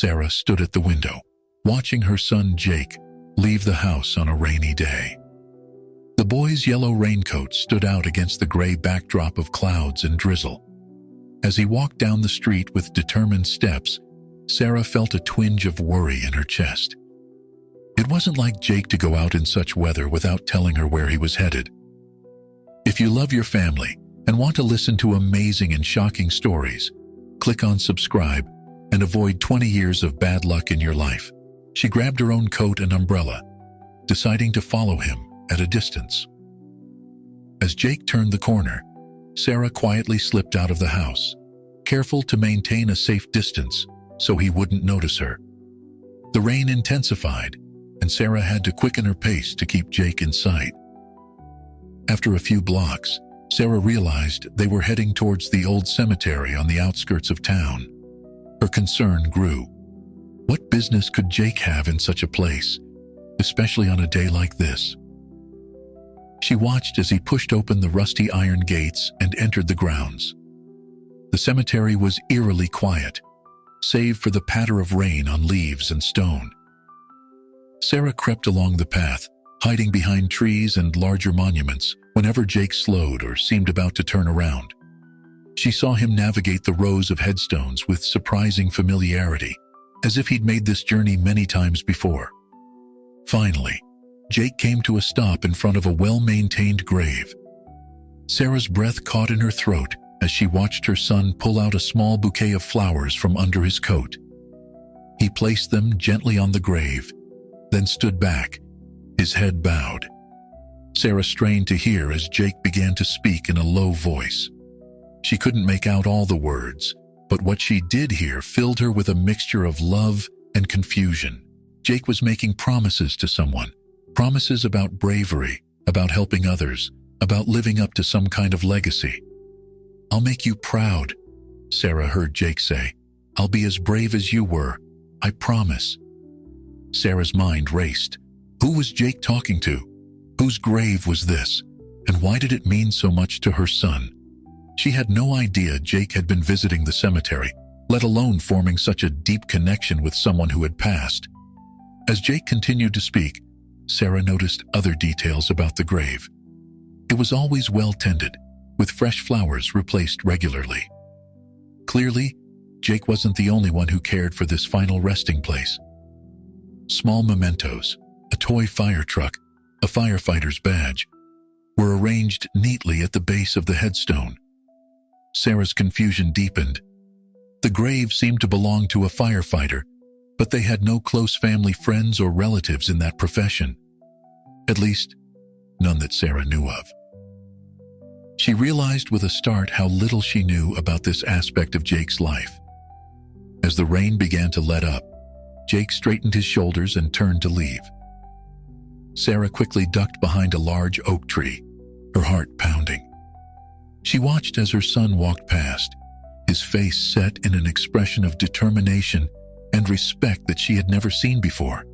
Sarah stood at the window, watching her son Jake leave the house on a rainy day. The boy's yellow raincoat stood out against the gray backdrop of clouds and drizzle. As he walked down the street with determined steps, Sarah felt a twinge of worry in her chest. It wasn't like Jake to go out in such weather without telling her where he was headed. If you love your family and want to listen to amazing and shocking stories, click on subscribe and avoid 20 years of bad luck in your life. She grabbed her own coat and umbrella, deciding to follow him at a distance. As Jake turned the corner, Sarah quietly slipped out of the house, careful to maintain a safe distance so he wouldn't notice her. The rain intensified, and Sarah had to quicken her pace to keep Jake in sight. After a few blocks, Sarah realized they were heading towards the old cemetery on the outskirts of town. Her concern grew. What business could Jake have in such a place, especially on a day like this? She watched as he pushed open the rusty iron gates and entered the grounds. The cemetery was eerily quiet, save for the patter of rain on leaves and stone. Sarah crept along the path, hiding behind trees and larger monuments whenever Jake slowed or seemed about to turn around. She saw him navigate the rows of headstones with surprising familiarity, as if he'd made this journey many times before. Finally, Jake came to a stop in front of a well-maintained grave. Sarah's breath caught in her throat as she watched her son pull out a small bouquet of flowers from under his coat. He placed them gently on the grave, then stood back, his head bowed. Sarah strained to hear as Jake began to speak in a low voice. She couldn't make out all the words, but what she did hear filled her with a mixture of love and confusion. Jake was making promises to someone. Promises about bravery, about helping others, about living up to some kind of legacy. "I'll make you proud," Sarah heard Jake say. "I'll be as brave as you were. I promise." Sarah's mind raced. Who was Jake talking to? Whose grave was this? And why did it mean so much to her son? She had no idea Jake had been visiting the cemetery, let alone forming such a deep connection with someone who had passed. As Jake continued to speak, Sarah noticed other details about the grave. It was always well tended, with fresh flowers replaced regularly. Clearly, Jake wasn't the only one who cared for this final resting place. Small mementos, a toy fire truck, a firefighter's badge, were arranged neatly at the base of the headstone. Sarah's confusion deepened. The grave seemed to belong to a firefighter, but they had no close family friends or relatives in that profession. At least, none that Sarah knew of. She realized with a start how little she knew about this aspect of Jake's life. As the rain began to let up, Jake straightened his shoulders and turned to leave. Sarah quickly ducked behind a large oak tree, her heart pounding. She watched as her son walked past, his face set in an expression of determination and respect that she had never seen before.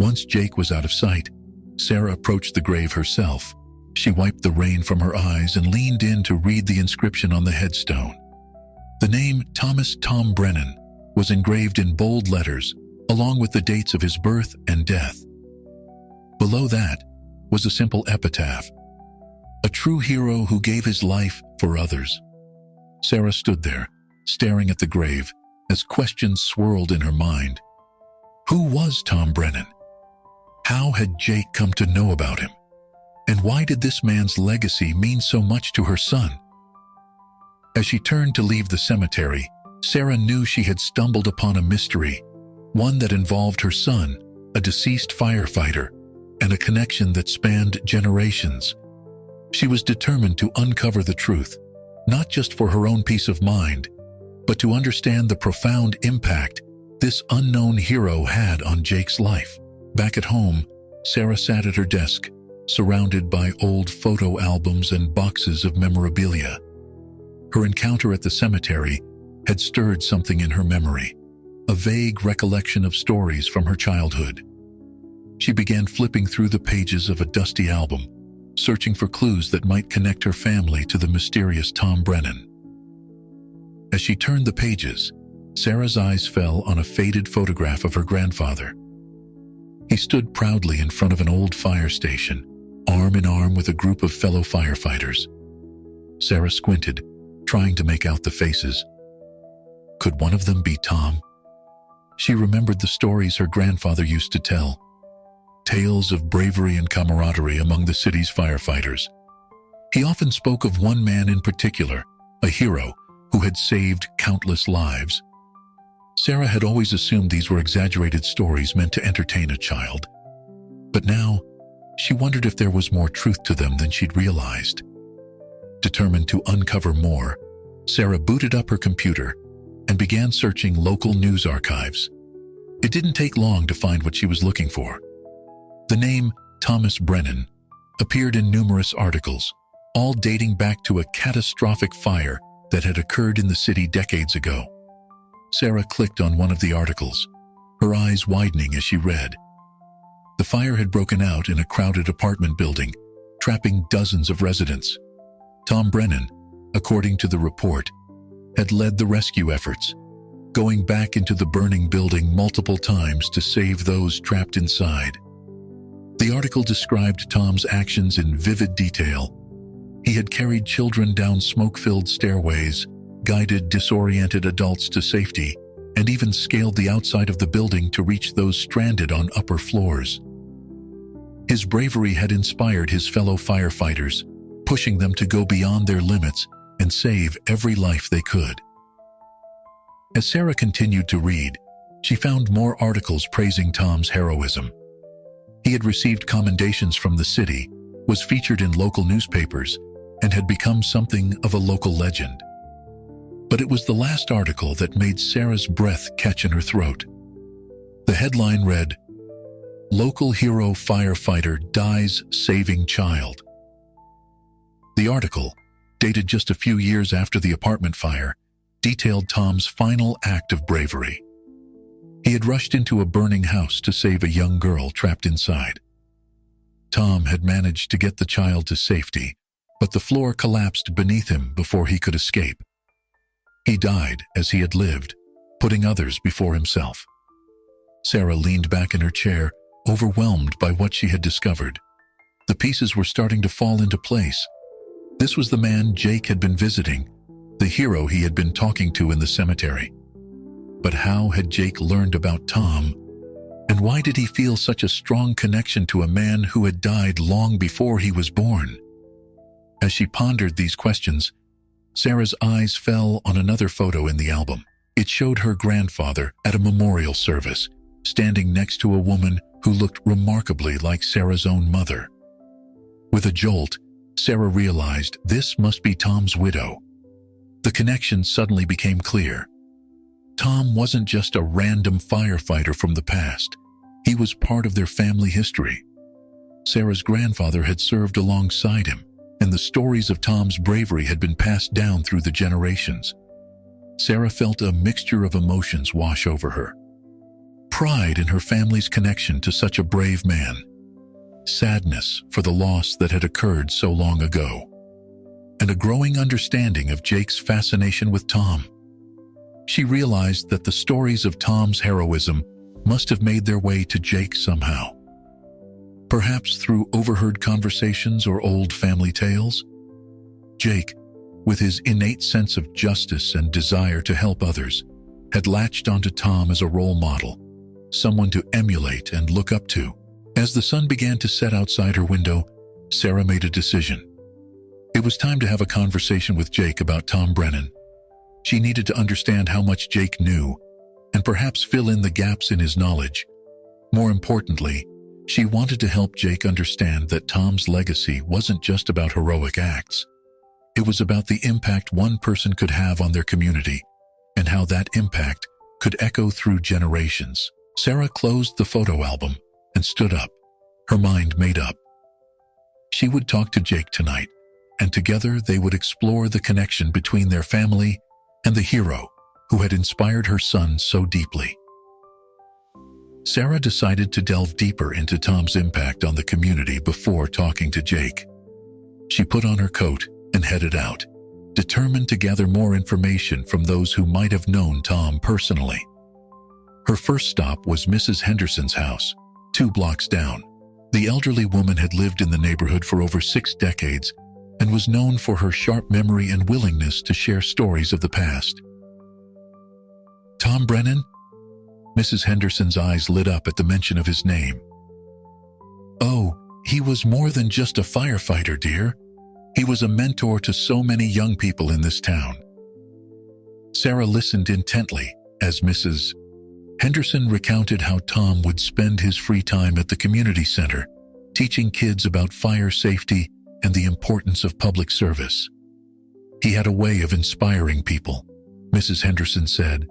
Once Jake was out of sight, Sarah approached the grave herself. She wiped the rain from her eyes and leaned in to read the inscription on the headstone. The name Thomas Tom Brennan was engraved in bold letters, along with the dates of his birth and death. Below that was a simple epitaph, a true hero who gave his life for others. Sarah stood there, staring at the grave, as questions swirled in her mind. Who was Tom Brennan? How had Jake come to know about him? And why did this man's legacy mean so much to her son? As she turned to leave the cemetery, Sarah knew she had stumbled upon a mystery, one that involved her son, a deceased firefighter, and a connection that spanned generations. She was determined to uncover the truth, not just for her own peace of mind, but to understand the profound impact this unknown hero had on Jake's life. Back at home, Sarah sat at her desk, surrounded by old photo albums and boxes of memorabilia. Her encounter at the cemetery had stirred something in her memory, a vague recollection of stories from her childhood. She began flipping through the pages of a dusty album, searching for clues that might connect her family to the mysterious Tom Brennan. As she turned the pages, Sarah's eyes fell on a faded photograph of her grandfather. He stood proudly in front of an old fire station, arm in arm with a group of fellow firefighters. Sarah squinted, trying to make out the faces. Could one of them be Tom? She remembered the stories her grandfather used to tell, tales of bravery and camaraderie among the city's firefighters. He often spoke of one man in particular, a hero who had saved countless lives. Sarah had always assumed these were exaggerated stories meant to entertain a child. But now, she wondered if there was more truth to them than she'd realized. Determined to uncover more, Sarah booted up her computer and began searching local news archives. It didn't take long to find what she was looking for. The name Thomas Brennan appeared in numerous articles, all dating back to a catastrophic fire that had occurred in the city decades ago. Sarah clicked on one of the articles, her eyes widening as she read. The fire had broken out in a crowded apartment building, trapping dozens of residents. Tom Brennan, according to the report, had led the rescue efforts, going back into the burning building multiple times to save those trapped inside. The article described Tom's actions in vivid detail. He had carried children down smoke-filled stairways, guided disoriented adults to safety, and even scaled the outside of the building to reach those stranded on upper floors. His bravery had inspired his fellow firefighters, pushing them to go beyond their limits and save every life they could. As Sarah continued to read, she found more articles praising Tom's heroism. He had received commendations from the city, was featured in local newspapers, and had become something of a local legend. But it was the last article that made Sarah's breath catch in her throat. The headline read, "Local hero firefighter dies saving child." The article, dated just a few years after the apartment fire, detailed Tom's final act of bravery. He had rushed into a burning house to save a young girl trapped inside. Tom had managed to get the child to safety, but the floor collapsed beneath him before he could escape. He died as he had lived, putting others before himself. Sarah leaned back in her chair, overwhelmed by what she had discovered. The pieces were starting to fall into place. This was the man Jake had been visiting, the hero he had been talking to in the cemetery. But how had Jake learned about Tom? And why did he feel such a strong connection to a man who had died long before he was born? As she pondered these questions, Sarah's eyes fell on another photo in the album. It showed her grandfather at a memorial service, standing next to a woman who looked remarkably like Sarah's own mother. With a jolt, Sarah realized this must be Tom's widow. The connection suddenly became clear. Tom wasn't just a random firefighter from the past. He was part of their family history. Sarah's grandfather had served alongside him, and the stories of Tom's bravery had been passed down through the generations. Sarah felt a mixture of emotions wash over her. Pride in her family's connection to such a brave man. Sadness for the loss that had occurred so long ago. And a growing understanding of Jake's fascination with Tom. She realized that the stories of Tom's heroism must have made their way to Jake somehow. Perhaps through overheard conversations or old family tales? Jake, with his innate sense of justice and desire to help others, had latched onto Tom as a role model, someone to emulate and look up to. As the sun began to set outside her window, Sarah made a decision. It was time to have a conversation with Jake about Tom Brennan. She needed to understand how much Jake knew, and perhaps fill in the gaps in his knowledge. More importantly, she wanted to help Jake understand that Tom's legacy wasn't just about heroic acts. It was about the impact one person could have on their community, and how that impact could echo through generations. Sarah closed the photo album and stood up, her mind made up. She would talk to Jake tonight, and together they would explore the connection between their family and the hero who had inspired her son so deeply. Sarah decided to delve deeper into Tom's impact on the community before talking to Jake. She put on her coat and headed out, determined to gather more information from those who might have known Tom personally. Her first stop was Mrs. Henderson's house, 2 blocks down. The elderly woman had lived in the neighborhood for over 6 decades and was known for her sharp memory and willingness to share stories of the past. "Tom Brennan?" Mrs. Henderson's eyes lit up at the mention of his name. "Oh, he was more than just a firefighter, dear. He was a mentor to so many young people in this town." Sarah listened intently as Mrs. Henderson recounted how Tom would spend his free time at the community center, teaching kids about fire safety and the importance of public service. "He had a way of inspiring people," Mrs. Henderson said,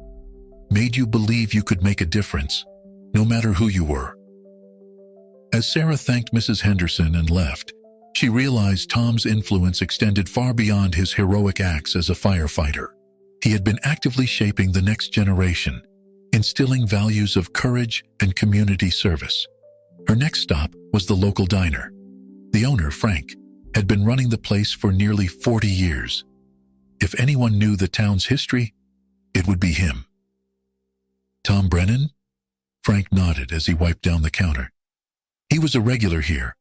"made you believe you could make a difference, no matter who you were." As Sarah thanked Mrs. Henderson and left, she realized Tom's influence extended far beyond his heroic acts as a firefighter. He had been actively shaping the next generation, instilling values of courage and community service. Her next stop was the local diner. The owner, Frank, had been running the place for nearly 40 years. If anyone knew the town's history, it would be him. "Tom Brennan?" Frank nodded as he wiped down the counter. "He was a regular here,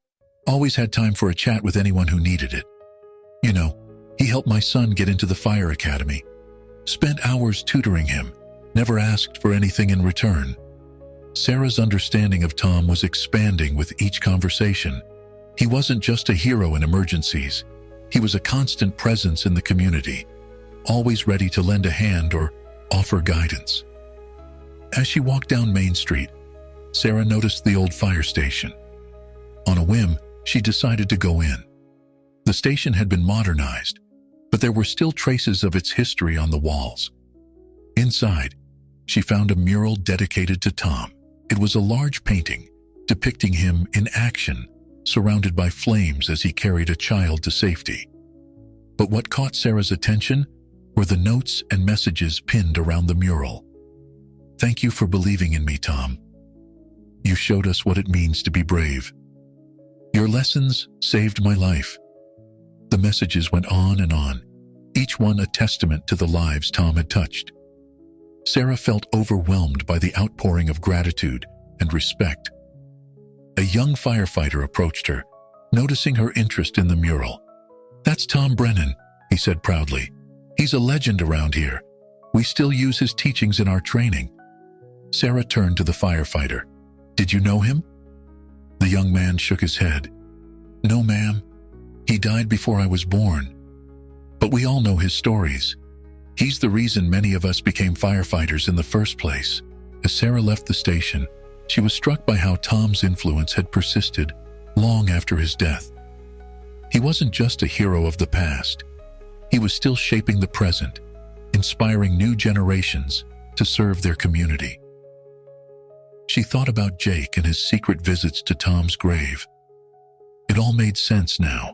always had time for a chat with anyone who needed it. You know, he helped my son get into the fire academy. Spent hours tutoring him, never asked for anything in return." Sarah's understanding of Tom was expanding with each conversation. He wasn't just a hero in emergencies. He was a constant presence in the community, always ready to lend a hand or offer guidance. As she walked down Main Street, Sarah noticed the old fire station. On a whim, she decided to go in. The station had been modernized, but there were still traces of its history on the walls. Inside, she found a mural dedicated to Tom. It was a large painting depicting him in action, surrounded by flames as he carried a child to safety. But what caught Sarah's attention were the notes and messages pinned around the mural. "Thank you for believing in me, Tom. You showed us what it means to be brave. Your lessons saved my life." The messages went on, each one a testament to the lives Tom had touched. Sarah felt overwhelmed by the outpouring of gratitude and respect. A young firefighter approached her, noticing her interest in the mural. "That's Tom Brennan," he said proudly. "He's a legend around here. We still use his teachings in our training." Sarah turned to the firefighter. "Did you know him?" The young man shook his head. "No, ma'am. He died before I was born. But we all know his stories. He's the reason many of us became firefighters in the first place." As Sarah left the station, she was struck by how Tom's influence had persisted long after his death. He wasn't just a hero of the past. He was still shaping the present, inspiring new generations to serve their community. She thought about Jake and his secret visits to Tom's grave. It all made sense now.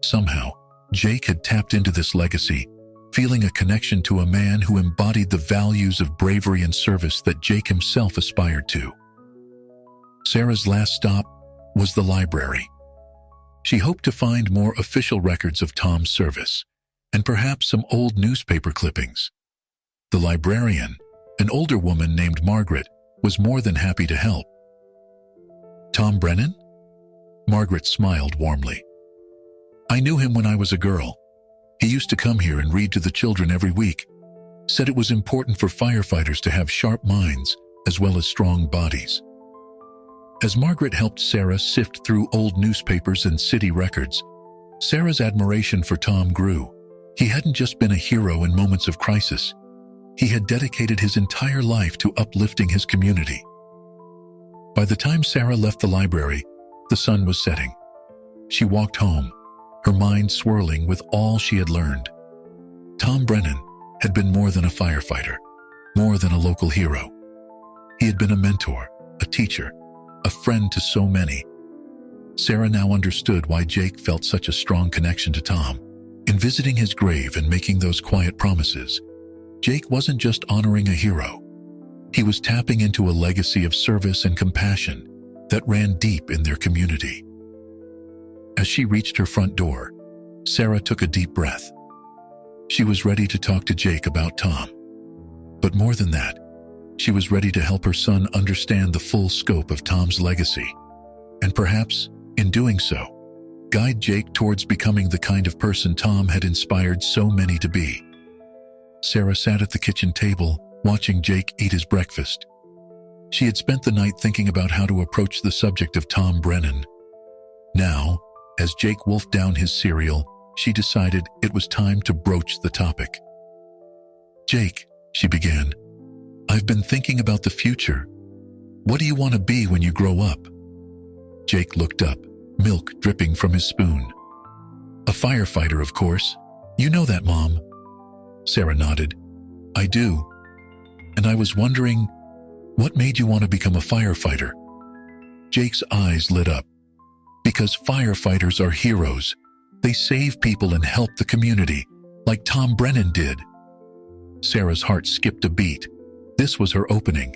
Somehow, Jake had tapped into this legacy, feeling a connection to a man who embodied the values of bravery and service that Jake himself aspired to. Sarah's last stop was the library. She hoped to find more official records of Tom's service, and perhaps some old newspaper clippings. The librarian, an older woman named Margaret, was more than happy to help. "Tom Brennan?" Margaret smiled warmly. "I knew him when I was a girl. He used to come here and read to the children every week. Said it was important for firefighters to have sharp minds as well as strong bodies." As Margaret helped Sarah sift through old newspapers and city records, Sarah's admiration for Tom grew. He hadn't just been a hero in moments of crisis. He had dedicated his entire life to uplifting his community. By the time Sarah left the library, the sun was setting. She walked home, her mind swirling with all she had learned. Tom Brennan had been more than a firefighter, more than a local hero. He had been a mentor, a teacher, a friend to so many. Sarah now understood why Jake felt such a strong connection to Tom. In visiting his grave and making those quiet promises, Jake wasn't just honoring a hero. He was tapping into a legacy of service and compassion that ran deep in their community. As she reached her front door, Sarah took a deep breath. She was ready to talk to Jake about Tom. But more than that, she was ready to help her son understand the full scope of Tom's legacy, and perhaps, in doing so, guide Jake towards becoming the kind of person Tom had inspired so many to be. Sarah sat at the kitchen table, watching Jake eat his breakfast. She had spent the night thinking about how to approach the subject of Tom Brennan. Now, as Jake wolfed down his cereal, she decided it was time to broach the topic. "Jake," she began, "I've been thinking about the future. What do you want to be when you grow up?" Jake looked up, milk dripping from his spoon. "A firefighter, of course. You know that, Mom." Sarah nodded. "I do. And I was wondering, what made you want to become a firefighter?" Jake's eyes lit up. "Because firefighters are heroes. They save people and help the community, like Tom Brennan did." Sarah's heart skipped a beat. This was her opening.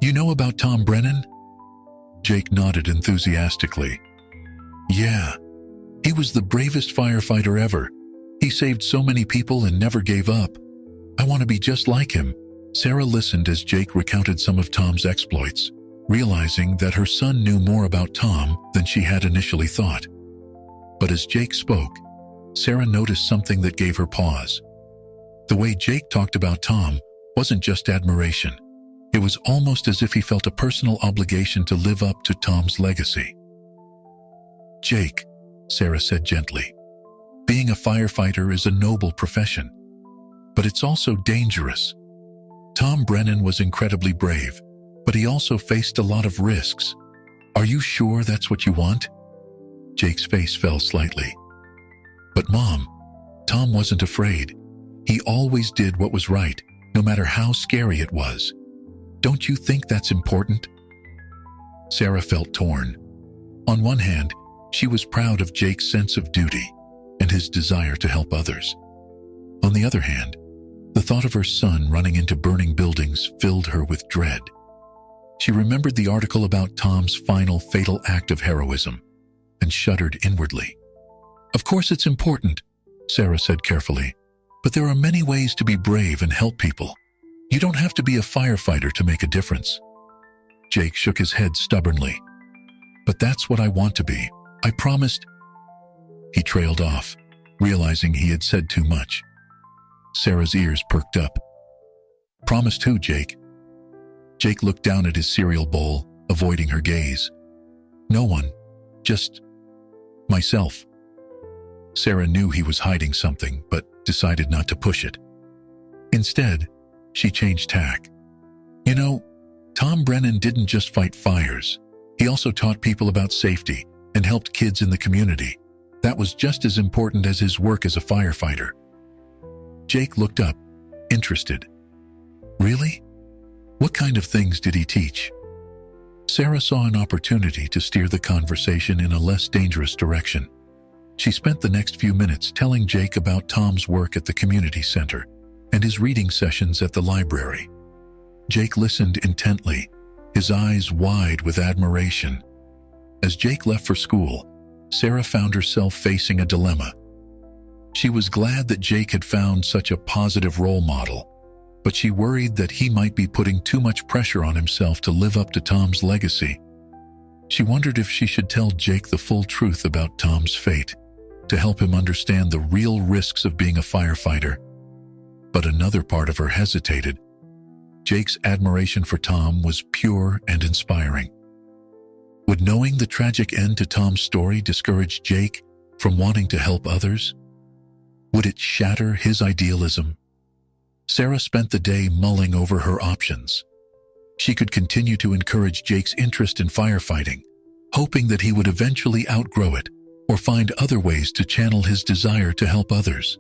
"You know about Tom Brennan?" Jake nodded enthusiastically. "Yeah, he was the bravest firefighter ever. He saved so many people and never gave up. I want to be just like him." Sarah listened as Jake recounted some of Tom's exploits, realizing that her son knew more about Tom than she had initially thought. But as Jake spoke, Sarah noticed something that gave her pause. The way Jake talked about Tom wasn't just admiration. It was almost as if he felt a personal obligation to live up to Tom's legacy. "Jake," Sarah said gently, "being a firefighter is a noble profession, but it's also dangerous. Tom Brennan was incredibly brave, but he also faced a lot of risks. Are you sure that's what you want?" Jake's face fell slightly. "But Mom, Tom wasn't afraid. He always did what was right, no matter how scary it was. Don't you think that's important?" Sarah felt torn. On one hand, she was proud of Jake's sense of duty and his desire to help others. On the other hand, the thought of her son running into burning buildings filled her with dread. She remembered the article about Tom's final fatal act of heroism and shuddered inwardly. "Of course it's important," Sarah said carefully, "but there are many ways to be brave and help people. You don't have to be a firefighter to make a difference." Jake shook his head stubbornly. "But that's what I want to be. I promised." He trailed off, realizing he had said too much. Sarah's ears perked up. "Promised who, Jake?" Jake looked down at his cereal bowl, avoiding her gaze. "No one. Just myself." Sarah knew he was hiding something, but decided not to push it. Instead, she changed tack. "You know, Tom Brennan didn't just fight fires. He also taught people about safety and helped kids in the community. That was just as important as his work as a firefighter." Jake looked up, interested. "Really? What kind of things did he teach?" Sarah saw an opportunity to steer the conversation in a less dangerous direction. She spent the next few minutes telling Jake about Tom's work at the community center and his reading sessions at the library. Jake listened intently, his eyes wide with admiration. As Jake left for school, Sarah found herself facing a dilemma. She was glad that Jake had found such a positive role model, but she worried that he might be putting too much pressure on himself to live up to Tom's legacy. She wondered if she should tell Jake the full truth about Tom's fate, to help him understand the real risks of being a firefighter. But another part of her hesitated. Jake's admiration for Tom was pure and inspiring. Would knowing the tragic end to Tom's story discourage Jake from wanting to help others? Would it shatter his idealism? Sarah spent the day mulling over her options. She could continue to encourage Jake's interest in firefighting, hoping that he would eventually outgrow it or find other ways to channel his desire to help others.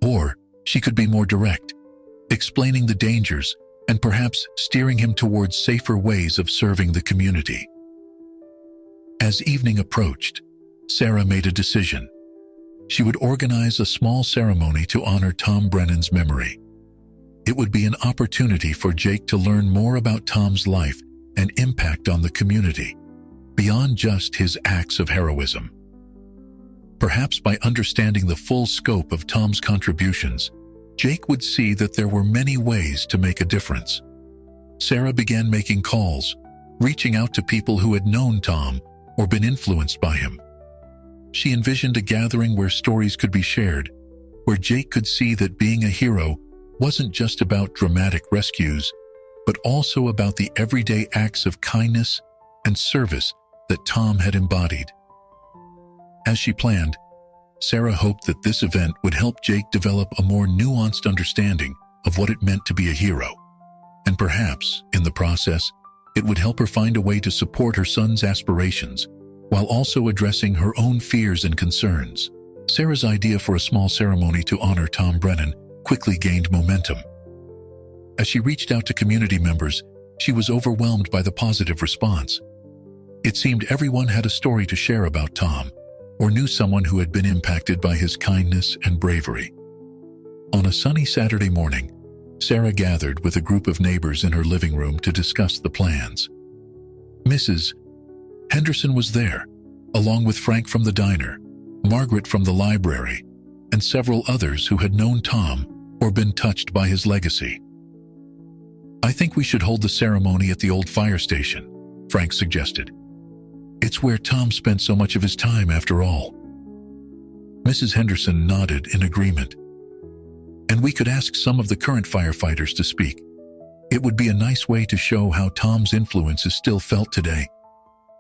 Or she could be more direct, explaining the dangers and perhaps steering him towards safer ways of serving the community. As evening approached, Sarah made a decision. She would organize a small ceremony to honor Tom Brennan's memory. It would be an opportunity for Jake to learn more about Tom's life and impact on the community, beyond just his acts of heroism. Perhaps by understanding the full scope of Tom's contributions, Jake would see that there were many ways to make a difference. Sarah began making calls, reaching out to people who had known Tom or been influenced by him. She envisioned a gathering where stories could be shared, where Jake could see that being a hero wasn't just about dramatic rescues, but also about the everyday acts of kindness and service that Tom had embodied. As she planned, Sarah hoped that this event would help Jake develop a more nuanced understanding of what it meant to be a hero. And perhaps, in the process, it would help her find a way to support her son's aspirations, while also addressing her own fears and concerns. Sarah's idea for a small ceremony to honor Tom Brennan quickly gained momentum. As she reached out to community members, she was overwhelmed by the positive response. It seemed everyone had a story to share about Tom, or knew someone who had been impacted by his kindness and bravery. On a sunny Saturday morning, Sarah gathered with a group of neighbors in her living room to discuss the plans. Mrs. Henderson was there, along with Frank from the diner, Margaret from the library, and several others who had known Tom or been touched by his legacy. "I think we should hold the ceremony at the old fire station," Frank suggested. "It's where Tom spent so much of his time after all." Mrs. Henderson nodded in agreement. "And we could ask some of the current firefighters to speak. It would be a nice way to show how Tom's influence is still felt today."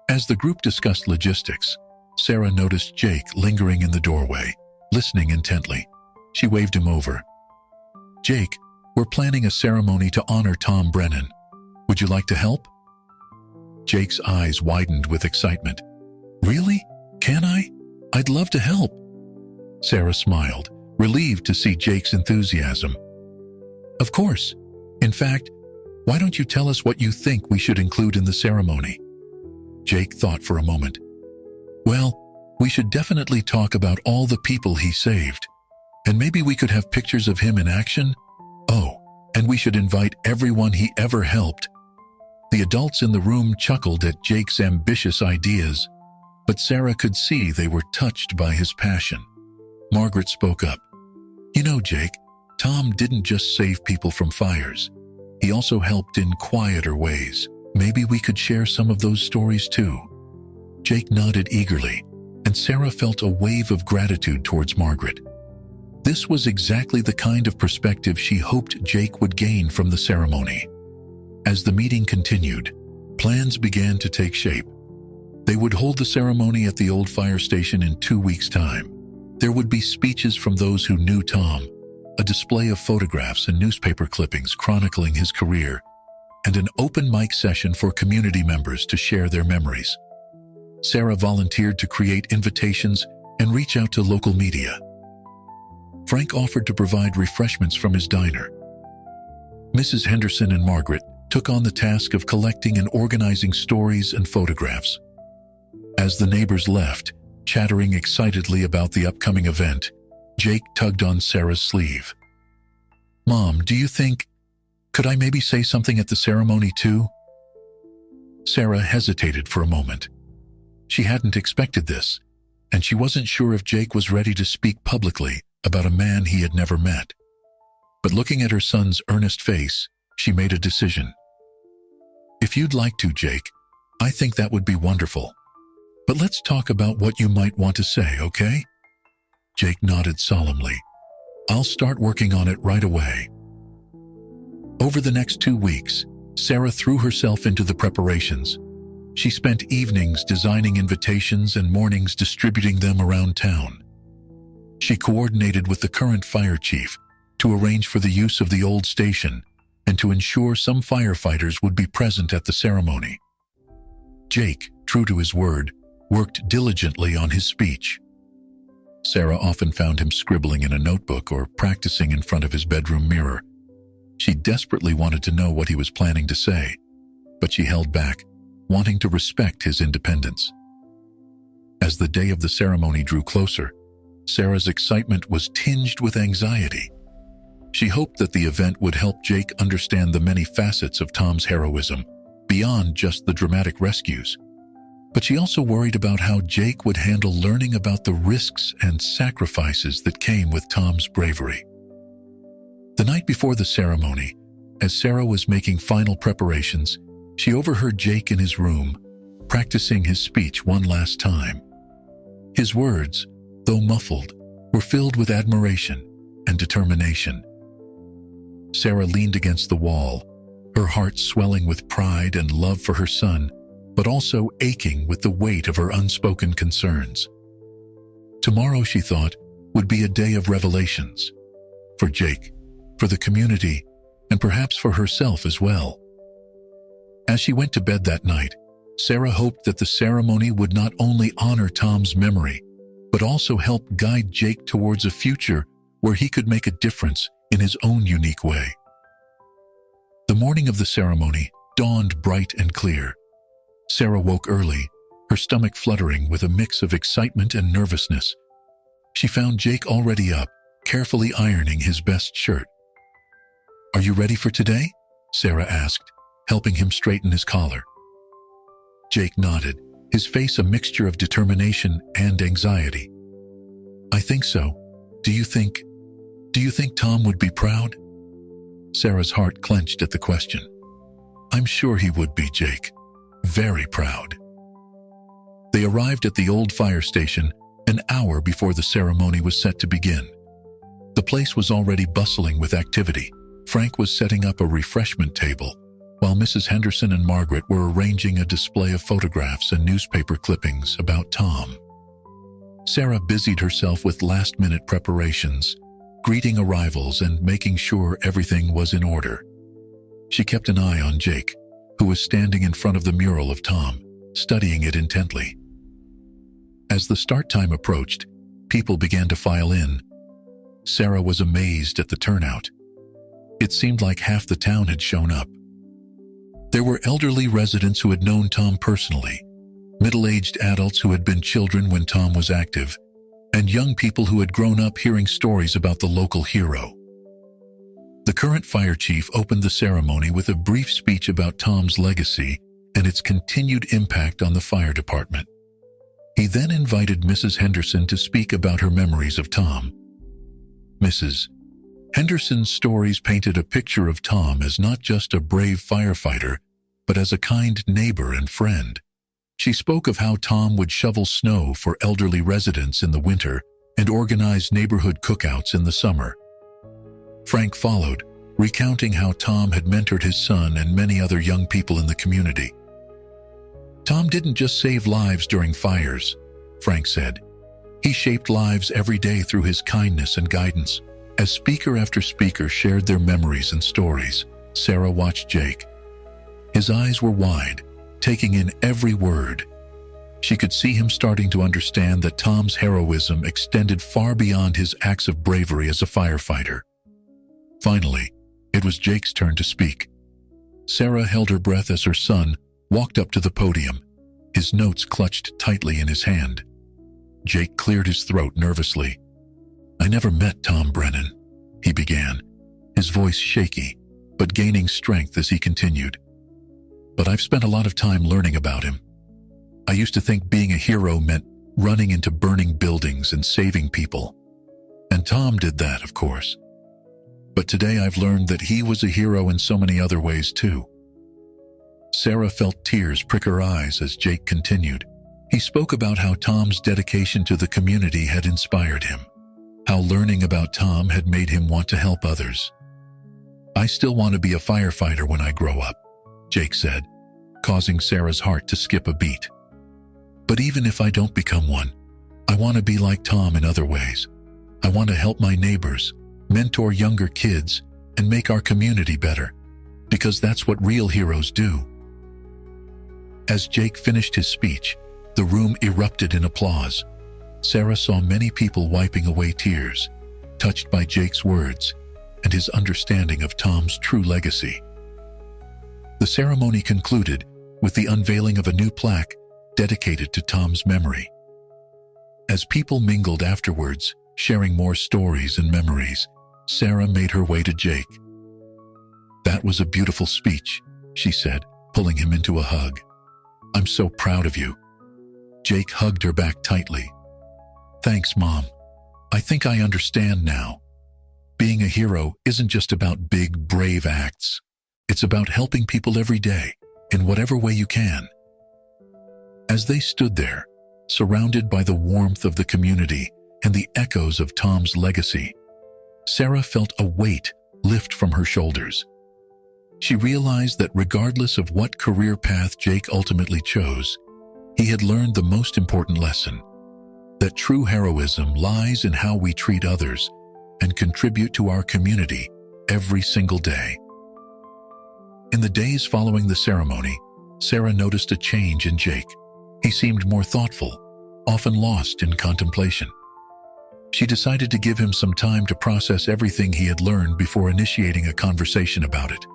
As the group discussed logistics, Sarah noticed Jake lingering in the doorway, listening intently. She waved him over. "Jake, we're planning a ceremony to honor Tom Brennan. Would you like to help?" Jake's eyes widened with excitement. "Really? Can I? I'd love to help." Sarah smiled, relieved to see Jake's enthusiasm. "Of course. In fact, why don't you tell us what you think we should include in the ceremony?" Jake thought for a moment. "Well, we should definitely talk about all the people he saved. And maybe we could have pictures of him in action. Oh, and we should invite everyone he ever helped." The adults in the room chuckled at Jake's ambitious ideas, but Sarah could see they were touched by his passion. Margaret spoke up. "You know, Jake, Tom didn't just save people from fires. He also helped in quieter ways. Maybe we could share some of those stories too." Jake nodded eagerly, and Sarah felt a wave of gratitude towards Margaret. This was exactly the kind of perspective she hoped Jake would gain from the ceremony. As the meeting continued, plans began to take shape. They would hold the ceremony at the old fire station in 2 weeks' time. There would be speeches from those who knew Tom, a display of photographs and newspaper clippings chronicling his career, and an open mic session for community members to share their memories. Sarah volunteered to create invitations and reach out to local media. Frank offered to provide refreshments from his diner. Mrs. Henderson and Margaret took on the task of collecting and organizing stories and photographs. As the neighbors left, chattering excitedly about the upcoming event, Jake tugged on Sarah's sleeve. "Mom, do you think, could I maybe say something at the ceremony too?" Sarah hesitated for a moment. She hadn't expected this, and she wasn't sure if Jake was ready to speak publicly about a man he had never met. But looking at her son's earnest face, she made a decision. "If you'd like to, Jake, I think that would be wonderful. But let's talk about what you might want to say, okay?" Jake nodded solemnly. "I'll start working on it right away." Over the next 2 weeks, Sarah threw herself into the preparations. She spent evenings designing invitations and mornings distributing them around town. She coordinated with the current fire chief to arrange for the use of the old station and to ensure some firefighters would be present at the ceremony. Jake, true to his word, worked diligently on his speech. Sarah often found him scribbling in a notebook or practicing in front of his bedroom mirror. She desperately wanted to know what he was planning to say, but she held back, wanting to respect his independence. As the day of the ceremony drew closer, Sarah's excitement was tinged with anxiety. She hoped that the event would help Jake understand the many facets of Tom's heroism, beyond just the dramatic rescues. But she also worried about how Jake would handle learning about the risks and sacrifices that came with Tom's bravery. The night before the ceremony, as Sarah was making final preparations, she overheard Jake in his room, practicing his speech one last time. His words, though muffled, were filled with admiration and determination. Sarah leaned against the wall, her heart swelling with pride and love for her son, but also aching with the weight of her unspoken concerns. Tomorrow, she thought, would be a day of revelations. For Jake, for the community, and perhaps for herself as well. As she went to bed that night, Sarah hoped that the ceremony would not only honor Tom's memory, but also help guide Jake towards a future where he could make a difference in his own unique way. The morning of the ceremony dawned bright and clear. Sarah woke early, her stomach fluttering with a mix of excitement and nervousness. She found Jake already up, carefully ironing his best shirt. "Are you ready for today?" Sarah asked, helping him straighten his collar. Jake nodded, his face a mixture of determination and anxiety. "I think so. Do you think Tom would be proud?" Sarah's heart clenched at the question. "I'm sure he would be, Jake. Very proud." They arrived at the old fire station an hour before the ceremony was set to begin. The place was already bustling with activity. Frank was setting up a refreshment table, while Mrs. Henderson and Margaret were arranging a display of photographs and newspaper clippings about Tom. Sarah busied herself with last-minute preparations, greeting arrivals and making sure everything was in order. She kept an eye on Jake, who was standing in front of the mural of Tom, studying it intently. As the start time approached, people began to file in. Sarah was amazed at the turnout. It seemed like half the town had shown up. There were elderly residents who had known Tom personally, middle-aged adults who had been children when Tom was active, and young people who had grown up hearing stories about the local hero. The current fire chief opened the ceremony with a brief speech about Tom's legacy and its continued impact on the fire department. He then invited Mrs. Henderson to speak about her memories of Tom. Mrs. Henderson's stories painted a picture of Tom as not just a brave firefighter, but as a kind neighbor and friend. She spoke of how Tom would shovel snow for elderly residents in the winter and organize neighborhood cookouts in the summer. Frank followed, recounting how Tom had mentored his son and many other young people in the community. "Tom didn't just save lives during fires," Frank said. "He shaped lives every day through his kindness and guidance." As speaker after speaker shared their memories and stories, Sarah watched Jake. His eyes were wide, taking in every word. She could see him starting to understand that Tom's heroism extended far beyond his acts of bravery as a firefighter. Finally, it was Jake's turn to speak. Sarah held her breath as her son walked up to the podium, his notes clutched tightly in his hand. Jake cleared his throat nervously. "I never met Tom Brennan," he began, his voice shaky, but gaining strength as he continued. "But I've spent a lot of time learning about him. I used to think being a hero meant running into burning buildings and saving people. And Tom did that, of course. But today I've learned that he was a hero in so many other ways too." Sarah felt tears prick her eyes as Jake continued. He spoke about how Tom's dedication to the community had inspired him, how learning about Tom had made him want to help others. "I still want to be a firefighter when I grow up," Jake said, causing Sarah's heart to skip a beat. "But even if I don't become one, I want to be like Tom in other ways. I want to help my neighbors, mentor younger kids, and make our community better, because that's what real heroes do." As Jake finished his speech, the room erupted in applause. Sarah saw many people wiping away tears, touched by Jake's words and his understanding of Tom's true legacy. The ceremony concluded with the unveiling of a new plaque dedicated to Tom's memory. As people mingled afterwards, sharing more stories and memories, Sarah made her way to Jake. "That was a beautiful speech," she said, pulling him into a hug. "I'm so proud of you. Jake hugged her back tightly. "Thanks, Mom. I think I understand now. Being a hero isn't just about big, brave acts. It's about helping people every day, in whatever way you can." As they stood there, surrounded by the warmth of the community and the echoes of Tom's legacy, Sarah felt a weight lift from her shoulders. She realized that regardless of what career path Jake ultimately chose, he had learned the most important lesson: that true heroism lies in how we treat others and contribute to our community every single day. In the days following the ceremony, Sarah noticed a change in Jake. He seemed more thoughtful, often lost in contemplation. She decided to give him some time to process everything he had learned before initiating a conversation about it.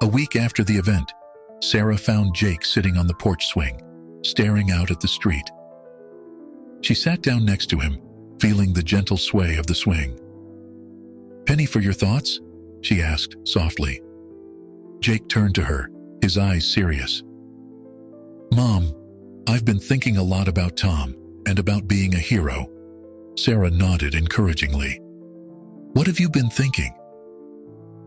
A week after the event, Sarah found Jake sitting on the porch swing, staring out at the street. She sat down next to him, feeling the gentle sway of the swing. "Penny for your thoughts?" she asked softly. Jake turned to her, his eyes serious. "Mom, I've been thinking a lot about Tom and about being a hero." Sarah nodded encouragingly. "What have you been thinking?"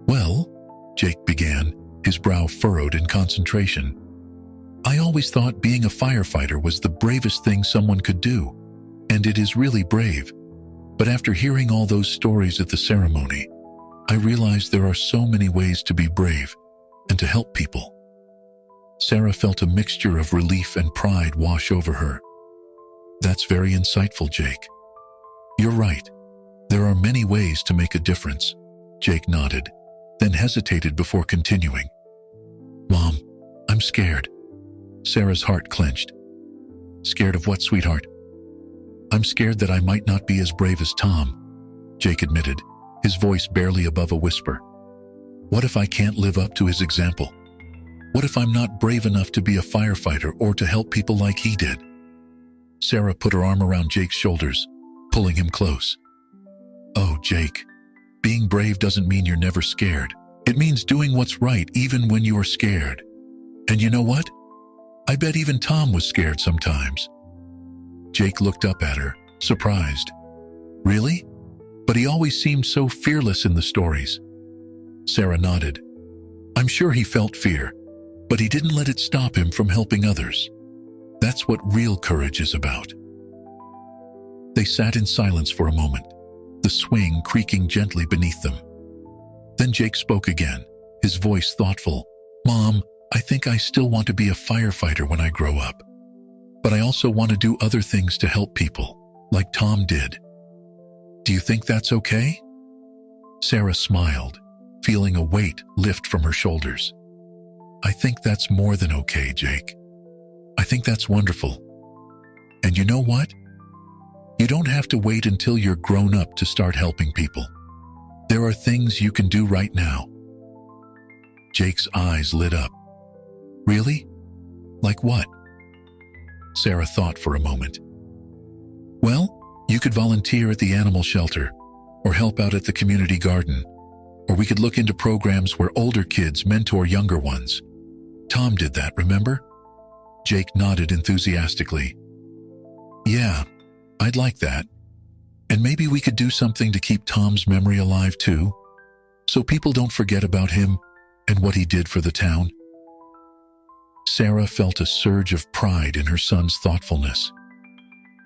"Well," Jake began, his brow furrowed in concentration, "I always thought being a firefighter was the bravest thing someone could do, and it is really brave. But after hearing all those stories at the ceremony, I realized there are so many ways to be brave and to help people." Sarah felt a mixture of relief and pride wash over her. "That's very insightful, Jake. You're right. There are many ways to make a difference." Jake nodded, then hesitated before continuing. "Mom, I'm scared." Sarah's heart clenched. "Scared of what, sweetheart?" "I'm scared that I might not be as brave as Tom," Jake admitted, his voice barely above a whisper. "What if I can't live up to his example? What if I'm not brave enough to be a firefighter or to help people like he did?" Sarah put her arm around Jake's shoulders, pulling him close. "Oh, Jake, being brave doesn't mean you're never scared. It means doing what's right even when you are scared. And you know what? I bet even Tom was scared sometimes." Jake looked up at her, surprised. "Really? But he always seemed so fearless in the stories." Sarah nodded. "I'm sure he felt fear, but he didn't let it stop him from helping others. That's what real courage is about." They sat in silence for a moment, the swing creaking gently beneath them. Then Jake spoke again, his voice thoughtful. "Mom, I think I still want to be a firefighter when I grow up. But I also want to do other things to help people, like Tom did. Do you think that's okay?" Sarah smiled, feeling a weight lift from her shoulders. "I think that's more than okay, Jake. I think that's wonderful. And you know what? You don't have to wait until you're grown up to start helping people. There are things you can do right now." Jake's eyes lit up. "Really? Like what?" Sarah thought for a moment. "Well, you could volunteer at the animal shelter, or help out at the community garden, or we could look into programs where older kids mentor younger ones. Tom did that, remember?" Jake nodded enthusiastically. "Yeah, I'd like that. And maybe we could do something to keep Tom's memory alive too, so people don't forget about him and what he did for the town." Sarah felt a surge of pride in her son's thoughtfulness.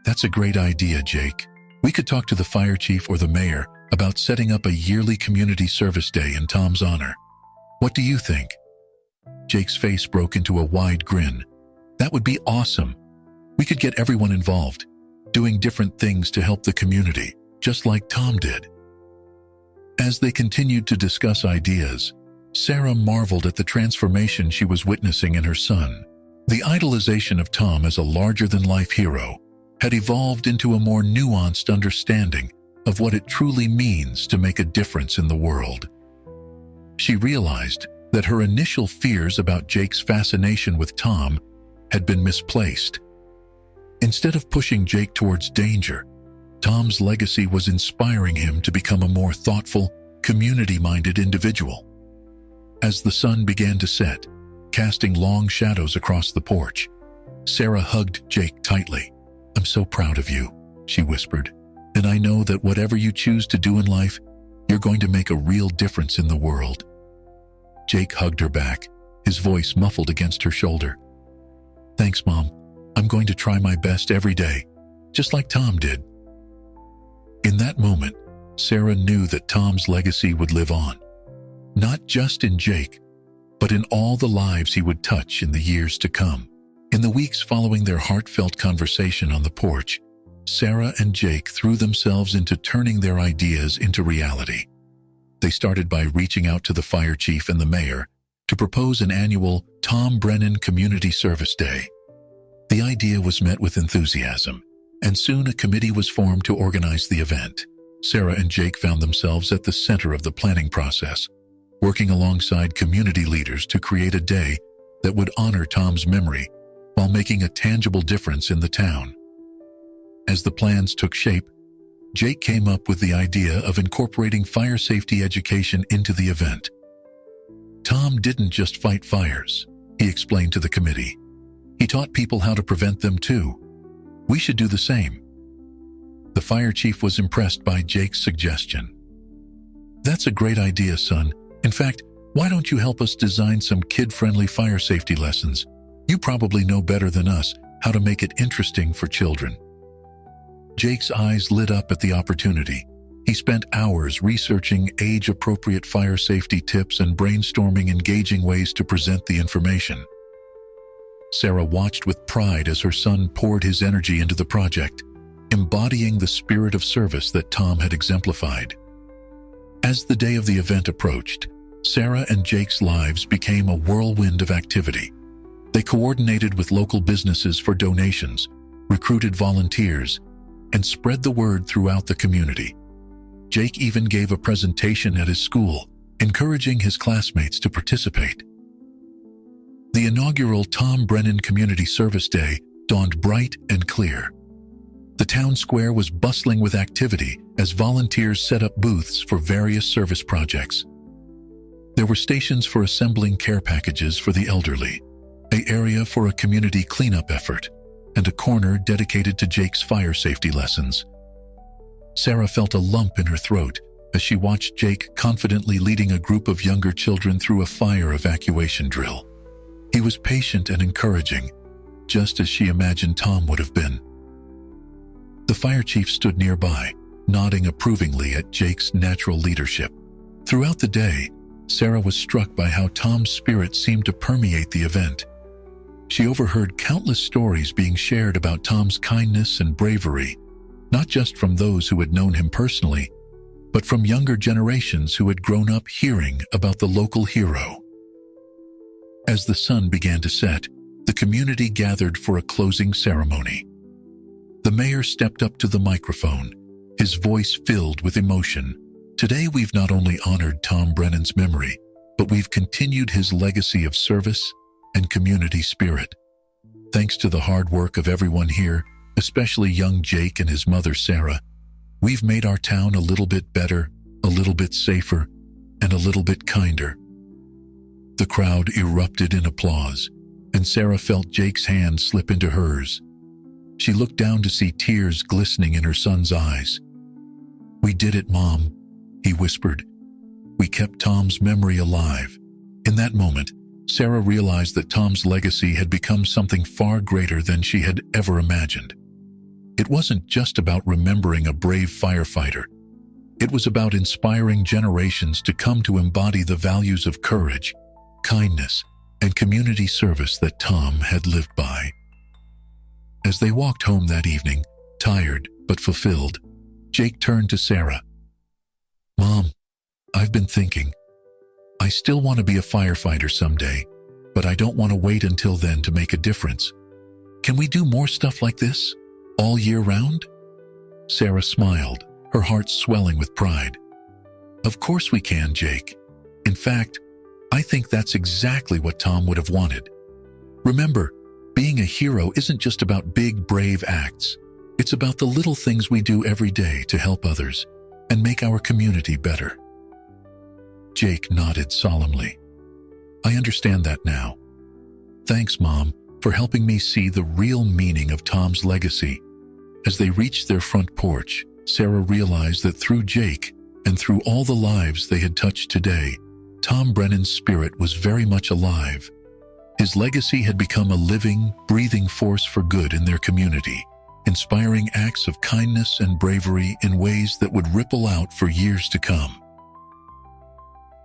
"That's a great idea, Jake. We could talk to the fire chief or the mayor about setting up a yearly community service day in Tom's honor. What do you think?" Jake's face broke into a wide grin. "That would be awesome. We could get everyone involved, doing different things to help the community, just like Tom did." As they continued to discuss ideas, Sarah marveled at the transformation she was witnessing in her son. The idolization of Tom as a larger-than-life hero had evolved into a more nuanced understanding of what it truly means to make a difference in the world. She realized that her initial fears about Jake's fascination with Tom had been misplaced. Instead of pushing Jake towards danger, Tom's legacy was inspiring him to become a more thoughtful, community-minded individual. As the sun began to set, casting long shadows across the porch, Sarah hugged Jake tightly. "I'm so proud of you," she whispered. "And I know that whatever you choose to do in life, you're going to make a real difference in the world." Jake hugged her back, his voice muffled against her shoulder. "Thanks, Mom. I'm going to try my best every day, just like Tom did." In that moment, Sarah knew that Tom's legacy would live on, not just in Jake, but in all the lives he would touch in the years to come. In the weeks following their heartfelt conversation on the porch, Sarah and Jake threw themselves into turning their ideas into reality. They started by reaching out to the fire chief and the mayor to propose an annual Tom Brennan Community Service Day. The idea was met with enthusiasm, and soon a committee was formed to organize the event. Sarah and Jake found themselves at the center of the planning process, working alongside community leaders to create a day that would honor Tom's memory while making a tangible difference in the town. As the plans took shape, Jake came up with the idea of incorporating fire safety education into the event. Tom didn't just fight fires, he explained to the committee. He taught people how to prevent them too. We should do the same. The fire chief was impressed by Jake's suggestion. "That's a great idea, son. In fact, why don't you help us design some kid-friendly fire safety lessons? You probably know better than us how to make it interesting for children." Jake's eyes lit up at the opportunity. He spent hours researching age-appropriate fire safety tips and brainstorming engaging ways to present the information. Sarah watched with pride as her son poured his energy into the project, embodying the spirit of service that Tom had exemplified. As the day of the event approached, Sarah and Jake's lives became a whirlwind of activity. They coordinated with local businesses for donations, recruited volunteers, and spread the word throughout the community. Jake even gave a presentation at his school, encouraging his classmates to participate. The inaugural Tom Brennan Community Service Day dawned bright and clear. The town square was bustling with activity as volunteers set up booths for various service projects. There were stations for assembling care packages for the elderly, an area for a community cleanup effort, and a corner dedicated to Jake's fire safety lessons. Sarah felt a lump in her throat as she watched Jake confidently leading a group of younger children through a fire evacuation drill. He was patient and encouraging, just as she imagined Tom would have been. The fire chief stood nearby, nodding approvingly at Jake's natural leadership. Throughout the day, Sarah was struck by how Tom's spirit seemed to permeate the event. She overheard countless stories being shared about Tom's kindness and bravery, not just from those who had known him personally, but from younger generations who had grown up hearing about the local hero. As the sun began to set, the community gathered for a closing ceremony. The mayor stepped up to the microphone, his voice filled with emotion. "Today we've not only honored Tom Brennan's memory, but we've continued his legacy of service and community spirit. Thanks to the hard work of everyone here, especially young Jake and his mother Sarah, we've made our town a little bit better, a little bit safer, and a little bit kinder." The crowd erupted in applause, and Sarah felt Jake's hand slip into hers. She looked down to see tears glistening in her son's eyes. "We did it, Mom," he whispered. "We kept Tom's memory alive." In that moment, Sarah realized that Tom's legacy had become something far greater than she had ever imagined. It wasn't just about remembering a brave firefighter. It was about inspiring generations to come to embody the values of courage, kindness, and community service that Tom had lived by. As they walked home that evening, tired but fulfilled, Jake turned to Sarah. "Mom, I've been thinking. I still want to be a firefighter someday, but I don't want to wait until then to make a difference. Can we do more stuff like this, all year round?" Sarah smiled, her heart swelling with pride. "Of course we can, Jake. In fact, I think that's exactly what Tom would have wanted. Remember, being a hero isn't just about big, brave acts. It's about the little things we do every day to help others and make our community better." Jake nodded solemnly. "I understand that now. Thanks, Mom. for helping me see the real meaning of Tom's legacy. As they reached their front porch, Sarah realized that through Jake and through all the lives they had touched today, Tom Brennan's spirit was very much alive. His legacy had become a living, breathing force for good in their community, inspiring acts of kindness and bravery in ways that would ripple out for years to come.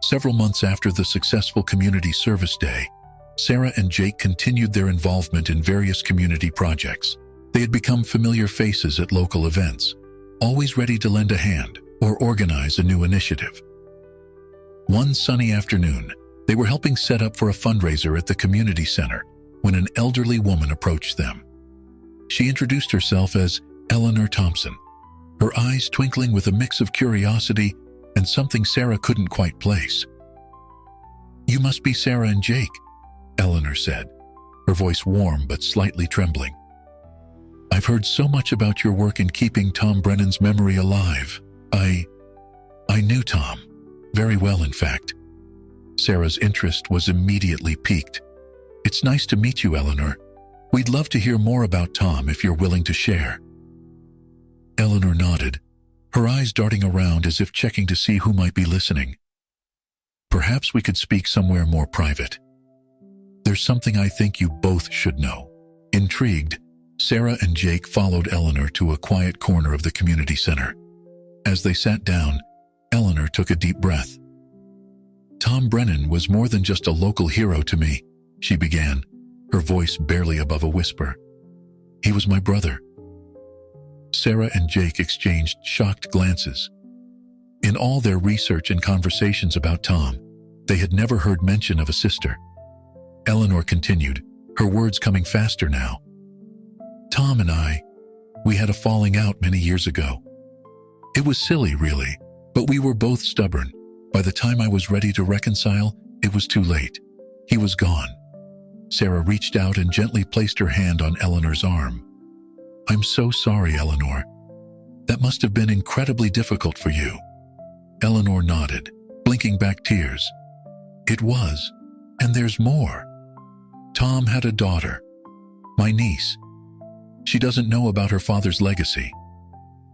Several months after the successful community service day, Sarah and Jake continued their involvement in various community projects. They had become familiar faces at local events, always ready to lend a hand or organize a new initiative. One sunny afternoon, they were helping set up for a fundraiser at the community center when an elderly woman approached them. She introduced herself as Eleanor Thompson, her eyes twinkling with a mix of curiosity and something Sarah couldn't quite place. "You must be Sarah and Jake," Eleanor said, her voice warm but slightly trembling. "I've heard so much about your work in keeping Tom Brennan's memory alive. I knew Tom. Very well, in fact." Sarah's interest was immediately piqued. "It's nice to meet you, Eleanor. We'd love to hear more about Tom if you're willing to share." Eleanor nodded, her eyes darting around as if checking to see who might be listening. "Perhaps we could speak somewhere more private. There's something I think you both should know." Intrigued, Sarah and Jake followed Eleanor to a quiet corner of the community center. As they sat down, Eleanor took a deep breath. "Tom Brennan was more than just a local hero to me," she began, her voice barely above a whisper. "He was my brother." Sarah and Jake exchanged shocked glances. In all their research and conversations about Tom, they had never heard mention of a sister. Eleanor continued, her words coming faster now. "Tom and we had a falling out many years ago. It was silly, really, but we were both stubborn. By the time I was ready to reconcile, it was too late. He was gone." Sarah reached out and gently placed her hand on Eleanor's arm. "I'm so sorry, Eleanor. That must have been incredibly difficult for you." Eleanor nodded, blinking back tears. "It was, and there's more. Tom had a daughter, my niece. She doesn't know about her father's legacy.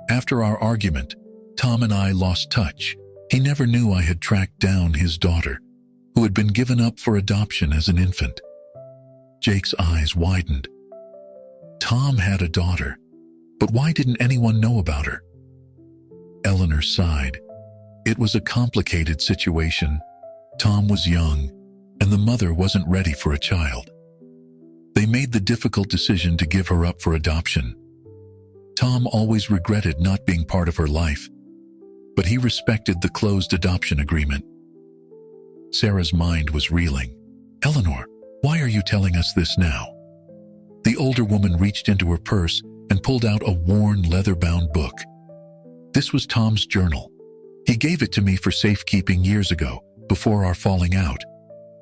After our argument, Tom and I lost touch. He never knew I had tracked down his daughter, who had been given up for adoption as an infant." Jake's eyes widened. Tom had a daughter, but why didn't anyone know about her? Eleanor sighed. It was a complicated situation. Tom was young, and the mother wasn't ready for a child. They made the difficult decision to give her up for adoption. Tom always regretted not being part of her life, but he respected the closed adoption agreement. Sarah's mind was reeling. "Eleanor, why are you telling us this now?" The older woman reached into her purse and pulled out a worn, leather-bound book. This was Tom's journal. He gave it to me for safekeeping years ago, before our falling out.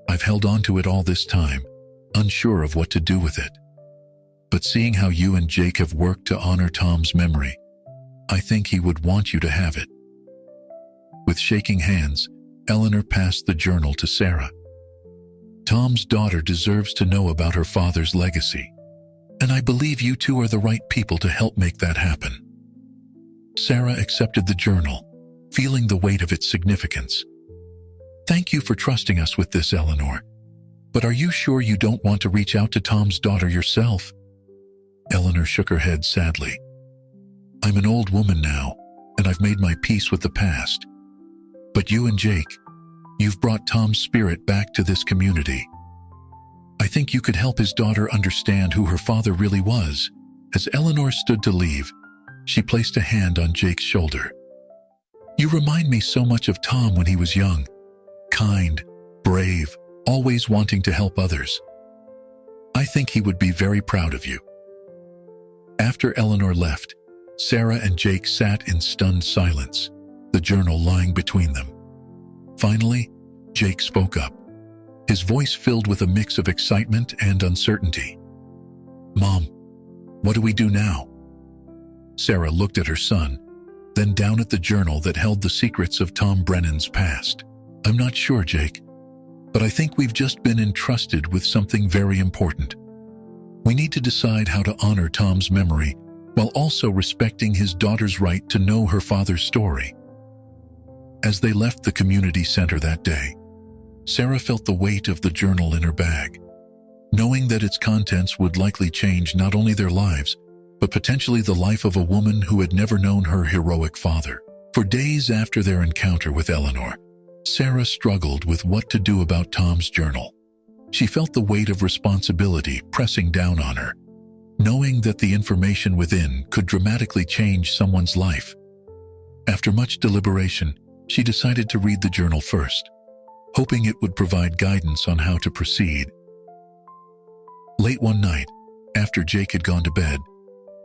I've held on to it all this time, unsure of what to do with it. But seeing how you and Jake have worked to honor Tom's memory, I think he would want you to have it. With shaking hands, Eleanor passed the journal to Sarah. "Tom's daughter deserves to know about her father's legacy, and I believe you two are the right people to help make that happen." Sarah accepted the journal, feeling the weight of its significance. "Thank you for trusting us with this, Eleanor. But are you sure you don't want to reach out to Tom's daughter yourself?" Eleanor shook her head sadly. "I'm an old woman now, and I've made my peace with the past. But you and Jake, you've brought Tom's spirit back to this community. I think you could help his daughter understand who her father really was." As Eleanor stood to leave, she placed a hand on Jake's shoulder. "You remind me so much of Tom when he was young. Kind, brave, always wanting to help others. I think he would be very proud of you." After Eleanor left, Sarah and Jake sat in stunned silence, the journal lying between them. Finally, Jake spoke up, his voice filled with a mix of excitement and uncertainty. "Mom, what do we do now?" Sarah looked at her son, then down at the journal that held the secrets of Tom Brennan's past. "I'm not sure, Jake, but I think we've just been entrusted with something very important. We need to decide how to honor Tom's memory while also respecting his daughter's right to know her father's story. As they left the community center that day, Sarah felt the weight of the journal in her bag, knowing that its contents would likely change not only their lives, but potentially the life of a woman who had never known her heroic father. For days after their encounter with Eleanor, Sarah struggled with what to do about Tom's journal. She felt the weight of responsibility pressing down on her, knowing that the information within could dramatically change someone's life. After much deliberation, she decided to read the journal first, hoping it would provide guidance on how to proceed. Late one night, after Jake had gone to bed,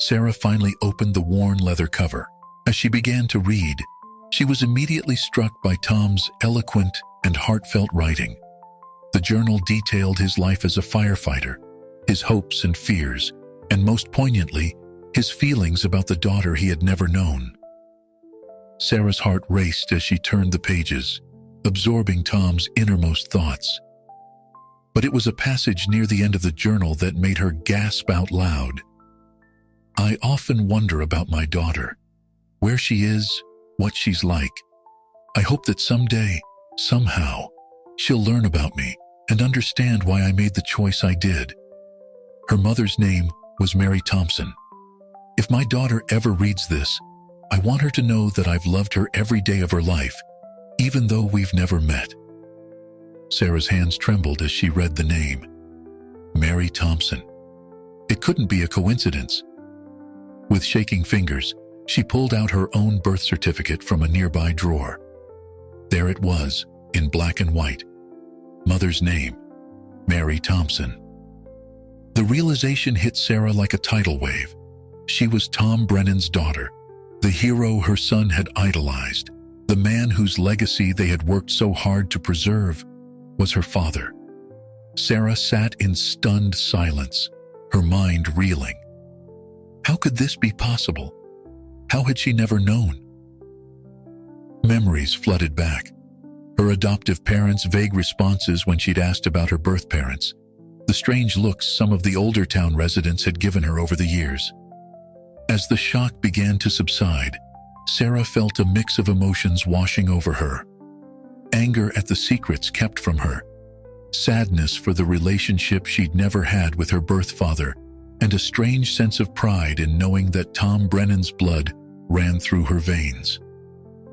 Sarah finally opened the worn leather cover. As she began to read, she was immediately struck by Tom's eloquent and heartfelt writing. The journal detailed his life as a firefighter, his hopes and fears, and most poignantly, his feelings about the daughter he had never known. Sarah's heart raced as she turned the pages, absorbing Tom's innermost thoughts. But it was a passage near the end of the journal that made her gasp out loud. "I often wonder about my daughter, where she is, what she's like. I hope that someday, somehow, she'll learn about me and understand why I made the choice I did." Her mother's name was Mary Thompson. "If my daughter ever reads this, I want her to know that I've loved her every day of her life, even though we've never met." Sarah's hands trembled as she read the name. Mary Thompson. It couldn't be a coincidence. With shaking fingers, she pulled out her own birth certificate from a nearby drawer. There it was, in black and white. Mother's name, Mary Thompson. The realization hit Sarah like a tidal wave. She was Tom Brennan's daughter, the hero her son had idolized, the man whose legacy they had worked so hard to preserve, was her father. Sarah sat in stunned silence, her mind reeling. How could this be possible? How had she never known? Memories flooded back. Her adoptive parents' vague responses when she'd asked about her birth parents, the strange looks some of the older town residents had given her over the years. As the shock began to subside, Sarah felt a mix of emotions washing over her. Anger at the secrets kept from her, sadness for the relationship she'd never had with her birth father, and a strange sense of pride in knowing that Tom Brennan's blood ran through her veins.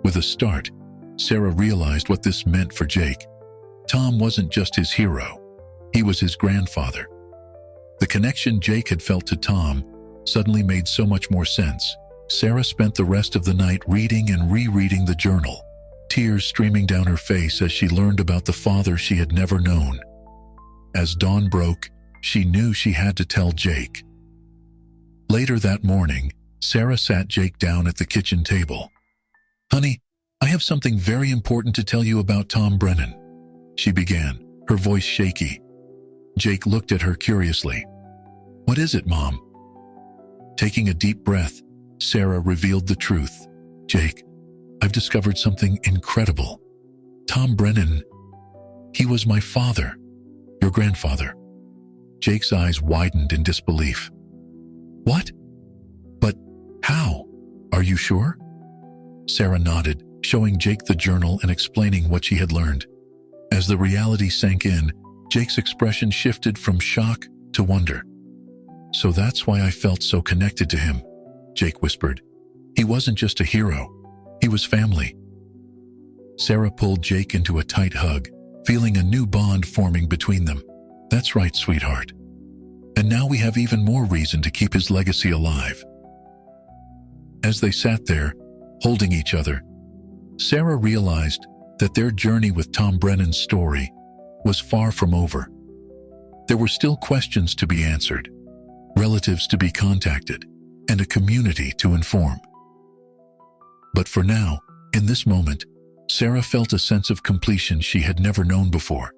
With a start, Sarah realized what this meant for Jake. Tom wasn't just his hero, he was his grandfather. The connection Jake had felt to Tom suddenly made so much more sense. Sarah spent the rest of the night reading and rereading the journal, tears streaming down her face as she learned about the father she had never known. As dawn broke, she knew she had to tell Jake. Later that morning, Sarah sat Jake down at the kitchen table. "Honey, I have something very important to tell you about Tom Brennan," she began, her voice shaky. Jake looked at her curiously. "What is it, Mom?" Taking a deep breath, Sarah revealed the truth. "Jake, I've discovered something incredible. Tom Brennan, he was my father, your grandfather." Jake's eyes widened in disbelief. "What? But how? Are you sure?" Sarah nodded, showing Jake the journal and explaining what she had learned. As the reality sank in, Jake's expression shifted from shock to wonder. "So that's why I felt so connected to him," Jake whispered. "He wasn't just a hero, he was family." Sarah pulled Jake into a tight hug, feeling a new bond forming between them. "That's right, sweetheart. And now we have even more reason to keep his legacy alive." As they sat there, holding each other, Sarah realized that their journey with Tom Brennan's story was far from over. There were still questions to be answered, relatives to be contacted, and a community to inform. But for now, in this moment, Sarah felt a sense of completion she had never known before.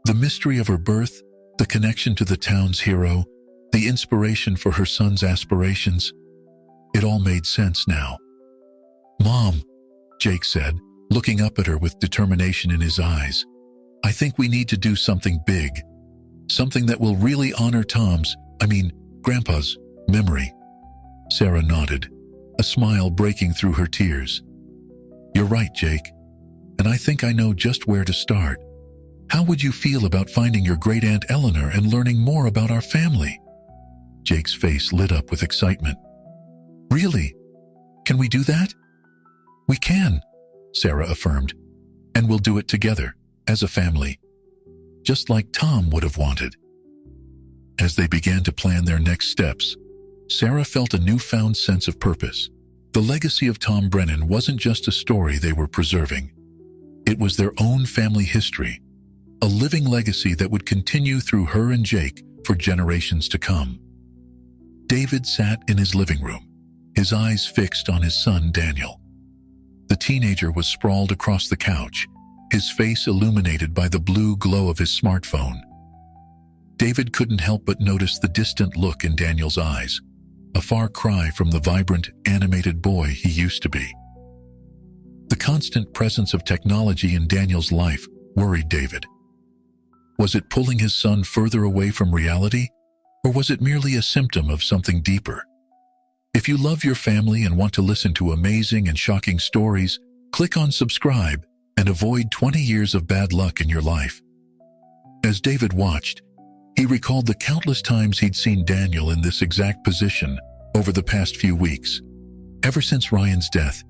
The mystery of her birth, the connection to the town's hero, the inspiration for her son's aspirations, it all made sense now. "Mom," Jake said, looking up at her with determination in his eyes, "I think we need to do something big. Something that will really honor Grandpa's memory. Sarah nodded, a smile breaking through her tears. You're right, Jake. And I think I know just where to start. How would you feel about finding your great-aunt Eleanor and learning more about our family? Jake's face lit up with excitement. Really? Can we do that? We can, Sarah affirmed. And we'll do it together, as a family. Just like Tom would have wanted. As they began to plan their next steps, Sarah felt a newfound sense of purpose. The legacy of Tom Brennan wasn't just a story they were preserving. It was their own family history, a living legacy that would continue through her and Jake for generations to come. David sat in his living room, his eyes fixed on his son Daniel. The teenager was sprawled across the couch, his face illuminated by the blue glow of his smartphone. David couldn't help but notice the distant look in Daniel's eyes, a far cry from the vibrant, animated boy he used to be. The constant presence of technology in Daniel's life worried David. Was it pulling his son further away from reality, or was it merely a symptom of something deeper? If you love your family and want to listen to amazing and shocking stories, click on subscribe and avoid 20 years of bad luck in your life. As David watched, he recalled the countless times he'd seen Daniel in this exact position over the past few weeks. Ever since Ryan's death,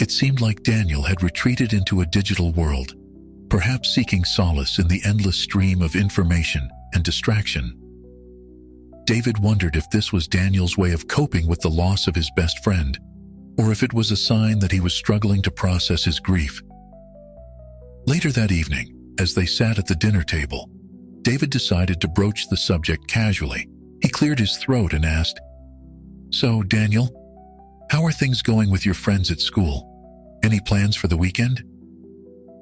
it seemed like Daniel had retreated into a digital world, perhaps seeking solace in the endless stream of information and distraction. David wondered if this was Daniel's way of coping with the loss of his best friend, or if it was a sign that he was struggling to process his grief. Later that evening, as they sat at the dinner table, David decided to broach the subject casually. He cleared his throat and asked, "So, Daniel, how are things going with your friends at school? Any plans for the weekend?"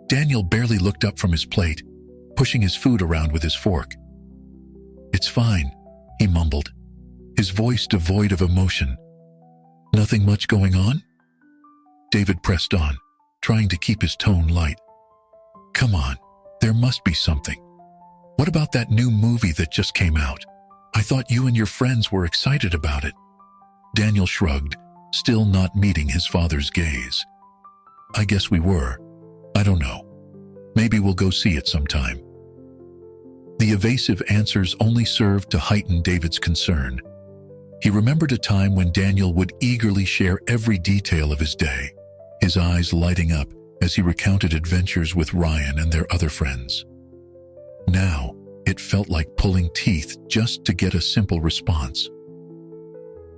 Daniel barely looked up from his plate, pushing his food around with his fork. "It's fine," he mumbled, his voice devoid of emotion. "Nothing much going on?" David pressed on, trying to keep his tone light. "Come on, there must be something. What about that new movie that just came out? I thought you and your friends were excited about it." Daniel shrugged, still not meeting his father's gaze. "I guess we were. I don't know. Maybe we'll go see it sometime." The evasive answers only served to heighten David's concern. He remembered a time when Daniel would eagerly share every detail of his day, his eyes lighting up as he recounted adventures with Ryan and their other friends. Now, it felt like pulling teeth just to get a simple response.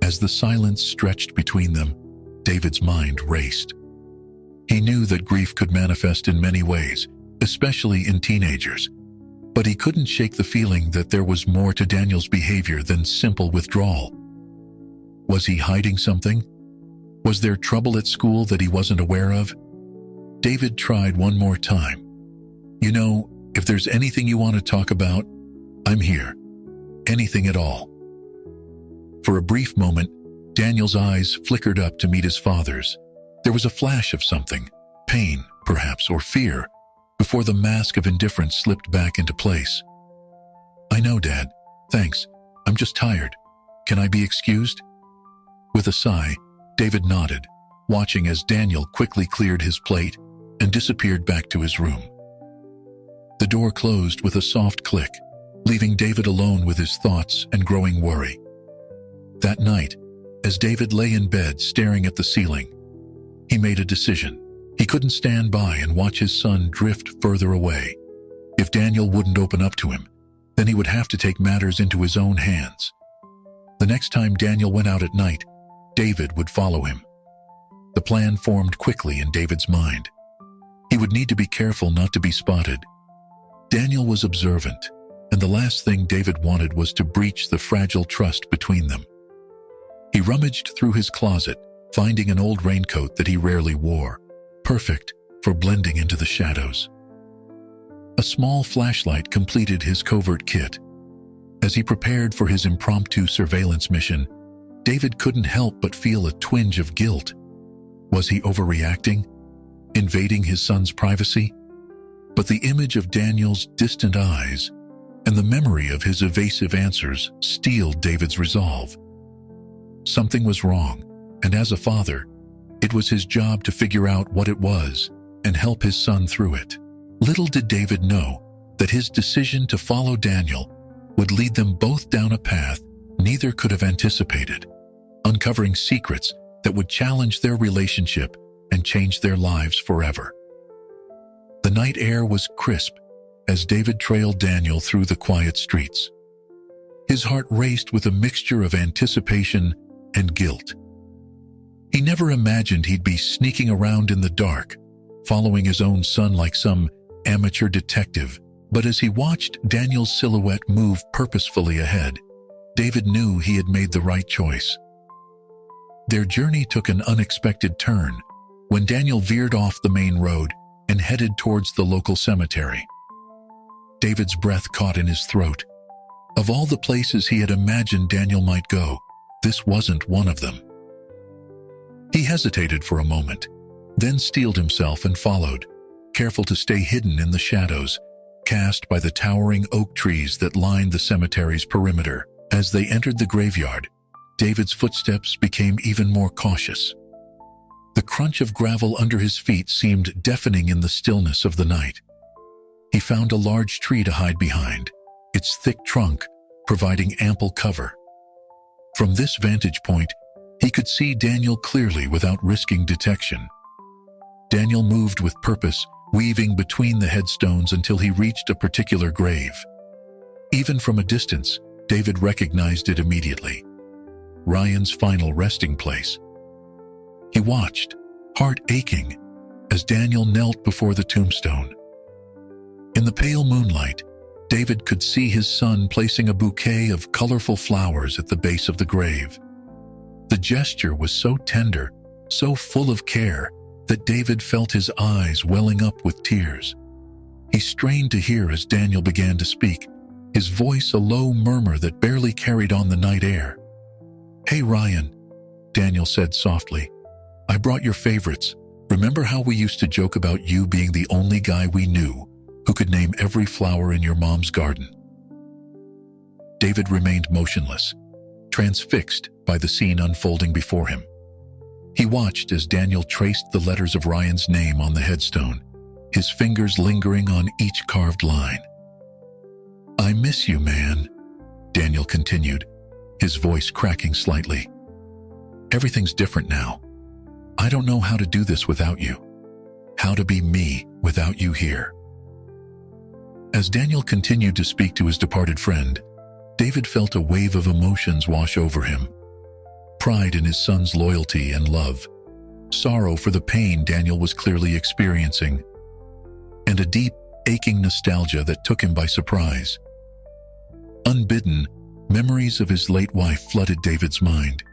As the silence stretched between them, David's mind raced. He knew that grief could manifest in many ways, especially in teenagers, but he couldn't shake the feeling that there was more to Daniel's behavior than simple withdrawal. Was he hiding something? Was there trouble at school that he wasn't aware of? David tried one more time. "You know, if there's anything you want to talk about, I'm here. Anything at all." For a brief moment, Daniel's eyes flickered up to meet his father's. There was a flash of something, pain, perhaps, or fear, before the mask of indifference slipped back into place. "I know, Dad. Thanks. I'm just tired. Can I be excused?" With a sigh, David nodded, watching as Daniel quickly cleared his plate and disappeared back to his room. The door closed with a soft click, leaving David alone with his thoughts and growing worry. That night, as David lay in bed staring at the ceiling, he made a decision. He couldn't stand by and watch his son drift further away. If Daniel wouldn't open up to him, then he would have to take matters into his own hands. The next time Daniel went out at night, David would follow him. The plan formed quickly in David's mind. He would need to be careful not to be spotted. Daniel was observant, and the last thing David wanted was to breach the fragile trust between them. He rummaged through his closet, finding an old raincoat that he rarely wore, perfect for blending into the shadows. A small flashlight completed his covert kit. As he prepared for his impromptu surveillance mission, David couldn't help but feel a twinge of guilt. Was he overreacting? Invading his son's privacy? But the image of Daniel's distant eyes and the memory of his evasive answers steeled David's resolve. Something was wrong, and as a father, it was his job to figure out what it was and help his son through it. Little did David know that his decision to follow Daniel would lead them both down a path neither could have anticipated, uncovering secrets that would challenge their relationship and change their lives forever. The night air was crisp as David trailed Daniel through the quiet streets. His heart raced with a mixture of anticipation and guilt. He never imagined he'd be sneaking around in the dark, following his own son like some amateur detective, but as he watched Daniel's silhouette move purposefully ahead, David knew he had made the right choice. Their journey took an unexpected turn when Daniel veered off the main road and headed towards the local cemetery. David's breath caught in his throat. Of all the places he had imagined Daniel might go, this wasn't one of them. He hesitated for a moment, then steeled himself and followed, careful to stay hidden in the shadows cast by the towering oak trees that lined the cemetery's perimeter. As they entered the graveyard, David's footsteps became even more cautious. The crunch of gravel under his feet seemed deafening in the stillness of the night. He found a large tree to hide behind, its thick trunk providing ample cover. From this vantage point, he could see Daniel clearly without risking detection. Daniel moved with purpose, weaving between the headstones until he reached a particular grave. Even from a distance, David recognized it immediately. Ryan's final resting place. He watched, heart aching, as Daniel knelt before the tombstone. In the pale moonlight, David could see his son placing a bouquet of colorful flowers at the base of the grave. The gesture was so tender, so full of care, that David felt his eyes welling up with tears. He strained to hear as Daniel began to speak, his voice a low murmur that barely carried on the night air. "Hey Ryan," Daniel said softly, "I brought your favorites. Remember how we used to joke about you being the only guy we knew who could name every flower in your mom's garden?" David remained motionless, transfixed by the scene unfolding before him. He watched as Daniel traced the letters of Ryan's name on the headstone, his fingers lingering on each carved line. "I miss you, man," Daniel continued, his voice cracking slightly. "Everything's different now. I don't know how to do this without you, how to be me without you here." As Daniel continued to speak to his departed friend, David felt a wave of emotions wash over him. Pride in his son's loyalty and love, sorrow for the pain Daniel was clearly experiencing, and a deep, aching nostalgia that took him by surprise. Unbidden, memories of his late wife flooded David's mind.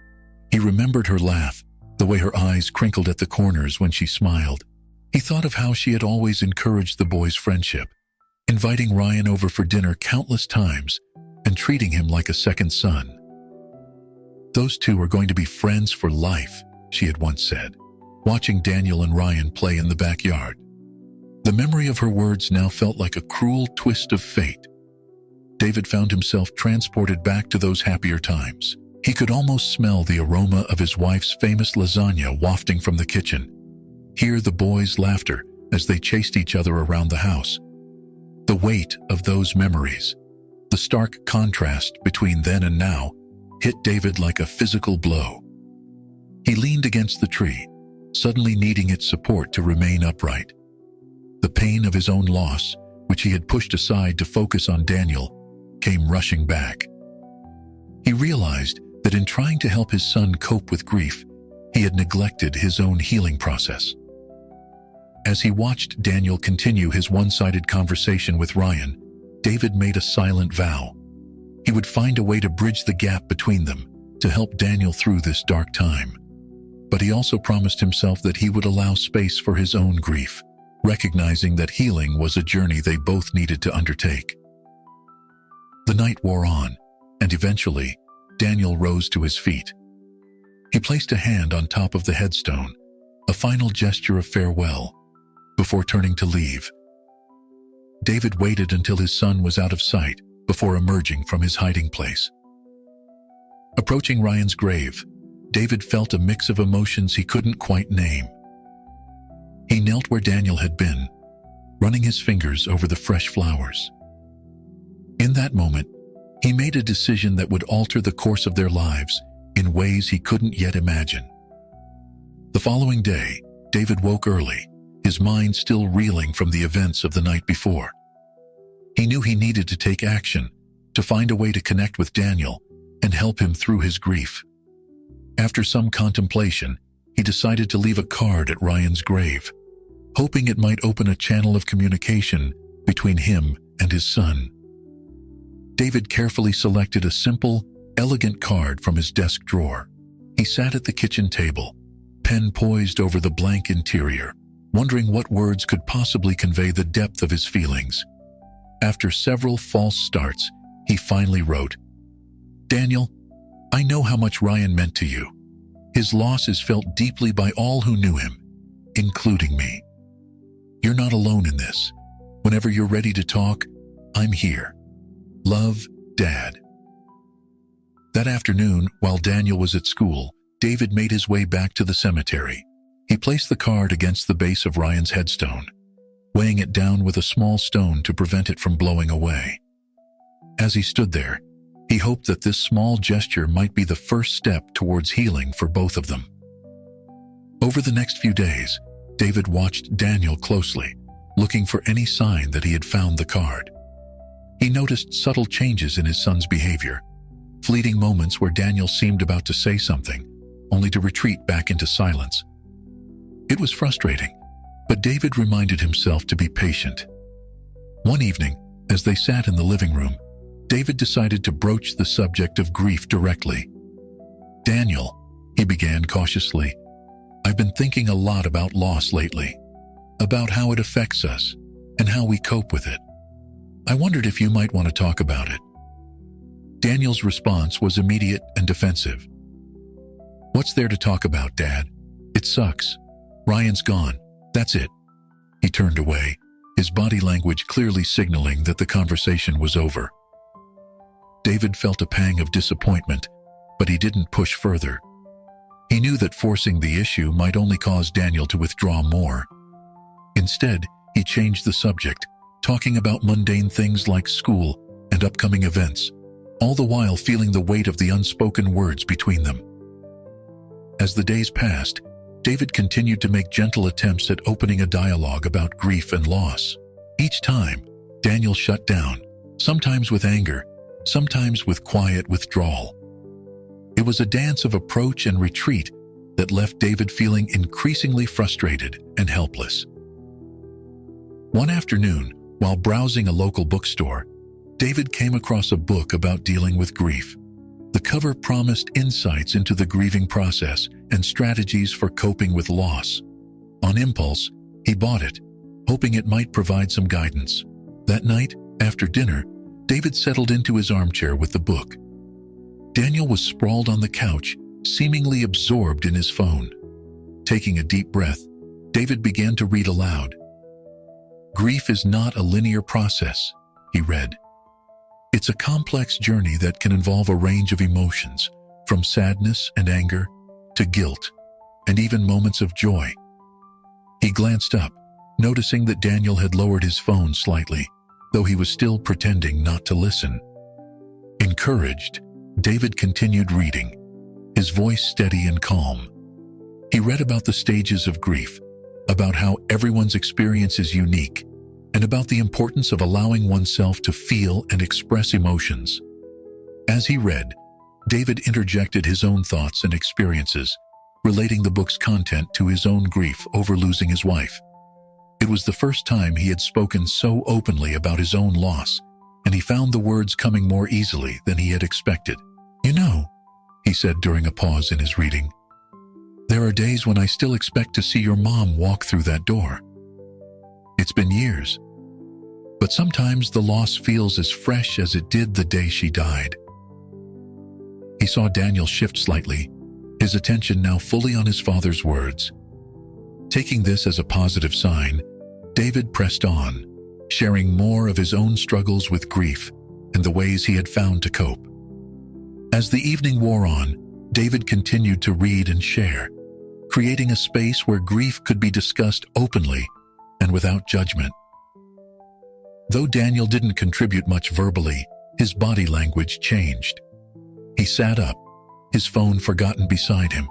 He remembered her laugh, the way her eyes crinkled at the corners when she smiled. He thought of how she had always encouraged the boys' friendship, inviting Ryan over for dinner countless times and treating him like a second son. "Those two are going to be friends for life," she had once said, watching Daniel and Ryan play in the backyard. The memory of her words now felt like a cruel twist of fate. David found himself transported back to those happier times. He could almost smell the aroma of his wife's famous lasagna wafting from the kitchen, hear the boys' laughter as they chased each other around the house. The weight of those memories, the stark contrast between then and now, hit David like a physical blow. He leaned against the tree, suddenly needing its support to remain upright. The pain of his own loss, which he had pushed aside to focus on Daniel, came rushing back. He realized that in trying to help his son cope with grief, he had neglected his own healing process. As he watched Daniel continue his one-sided conversation with Ryan, David made a silent vow. He would find a way to bridge the gap between them, to help Daniel through this dark time. But he also promised himself that he would allow space for his own grief, recognizing that healing was a journey they both needed to undertake. The night wore on, and eventually, Daniel rose to his feet. He placed a hand on top of the headstone, a final gesture of farewell, before turning to leave. David waited until his son was out of sight, before emerging from his hiding place. Approaching Ryan's grave, David felt a mix of emotions he couldn't quite name. He knelt where Daniel had been, running his fingers over the fresh flowers. In that moment, he made a decision that would alter the course of their lives in ways he couldn't yet imagine. The following day, David woke early, his mind still reeling from the events of the night before. He knew he needed to take action, to find a way to connect with Daniel and help him through his grief. After some contemplation, he decided to leave a card at Ryan's grave, hoping it might open a channel of communication between him and his son. David carefully selected a simple, elegant card from his desk drawer. He sat at the kitchen table, pen poised over the blank interior, wondering what words could possibly convey the depth of his feelings. After several false starts, he finally wrote, "Daniel, I know how much Ryan meant to you. His loss is felt deeply by all who knew him, including me. You're not alone in this. Whenever you're ready to talk, I'm here. Love, Dad." That afternoon, while Daniel was at school, David made his way back to the cemetery. He placed the card against the base of Ryan's headstone, weighing it down with a small stone to prevent it from blowing away. As he stood there, he hoped that this small gesture might be the first step towards healing for both of them. Over the next few days, David watched Daniel closely, looking for any sign that he had found the card. He noticed subtle changes in his son's behavior, fleeting moments where Daniel seemed about to say something, only to retreat back into silence. It was frustrating, but David reminded himself to be patient. One evening, as they sat in the living room, David decided to broach the subject of grief directly. "Daniel," he began cautiously, "I've been thinking a lot about loss lately, about how it affects us and how we cope with it. I wondered if you might want to talk about it." Daniel's response was immediate and defensive. "What's there to talk about, Dad? It sucks. Ryan's gone. That's it." He turned away, his body language clearly signaling that the conversation was over. David felt a pang of disappointment, but he didn't push further. He knew that forcing the issue might only cause Daniel to withdraw more. Instead, he changed the subject, talking about mundane things like school and upcoming events, all the while feeling the weight of the unspoken words between them. As the days passed, David continued to make gentle attempts at opening a dialogue about grief and loss. Each time, Daniel shut down, sometimes with anger, sometimes with quiet withdrawal. It was a dance of approach and retreat that left David feeling increasingly frustrated and helpless. One afternoon, while browsing a local bookstore, David came across a book about dealing with grief. The cover promised insights into the grieving process and strategies for coping with loss. On impulse, he bought it, hoping it might provide some guidance. That night, after dinner, David settled into his armchair with the book. Daniel was sprawled on the couch, seemingly absorbed in his phone. Taking a deep breath, David began to read aloud. "Grief is not a linear process," he read. "It's a complex journey that can involve a range of emotions, from sadness and anger to guilt, and even moments of joy." He glanced up, noticing that Daniel had lowered his phone slightly, though he was still pretending not to listen. Encouraged, David continued reading, his voice steady and calm. He read about the stages of grief, about how everyone's experience is unique, and about the importance of allowing oneself to feel and express emotions. As he read, David interjected his own thoughts and experiences, relating the book's content to his own grief over losing his wife. It was the first time he had spoken so openly about his own loss, and he found the words coming more easily than he had expected. "You know," he said during a pause in his reading, "there are days when I still expect to see your mom walk through that door. It's been years, but sometimes the loss feels as fresh as it did the day she died." He saw Daniel shift slightly, his attention now fully on his father's words. Taking this as a positive sign, David pressed on, sharing more of his own struggles with grief and the ways he had found to cope. As the evening wore on, David continued to read and share, creating a space where grief could be discussed openly and without judgment. Though Daniel didn't contribute much verbally, his body language changed. He sat up, his phone forgotten beside him,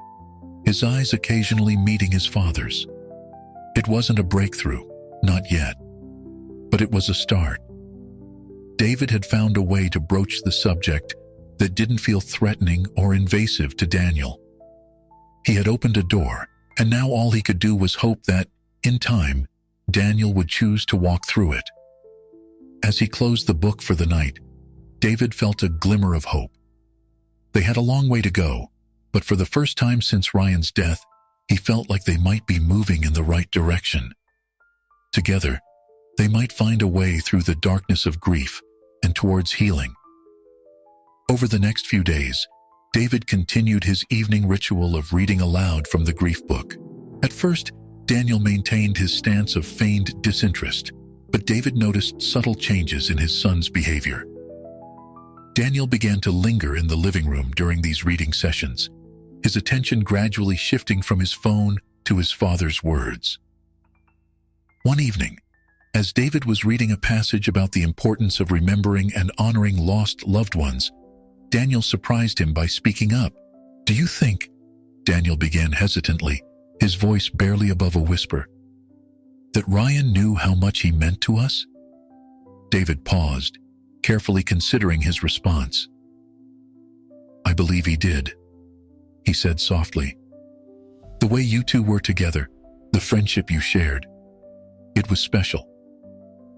his eyes occasionally meeting his father's. It wasn't a breakthrough, not yet, but it was a start. David had found a way to broach the subject that didn't feel threatening or invasive to Daniel. He had opened a door, and now all he could do was hope that, in time, Daniel would choose to walk through it. As he closed the book for the night, David felt a glimmer of hope. They had a long way to go, but for the first time since Ryan's death, he felt like they might be moving in the right direction. Together, they might find a way through the darkness of grief and towards healing. Over the next few days, David continued his evening ritual of reading aloud from the grief book. At first, Daniel maintained his stance of feigned disinterest, but David noticed subtle changes in his son's behavior. Daniel began to linger in the living room during these reading sessions, his attention gradually shifting from his phone to his father's words. One evening, as David was reading a passage about the importance of remembering and honoring lost loved ones, Daniel surprised him by speaking up. "Do you think," Daniel began hesitantly, his voice barely above a whisper, "that Ryan knew how much he meant to us?" David paused, carefully considering his response. "I believe he did," he said softly. "The way you two were together, the friendship you shared, it was special.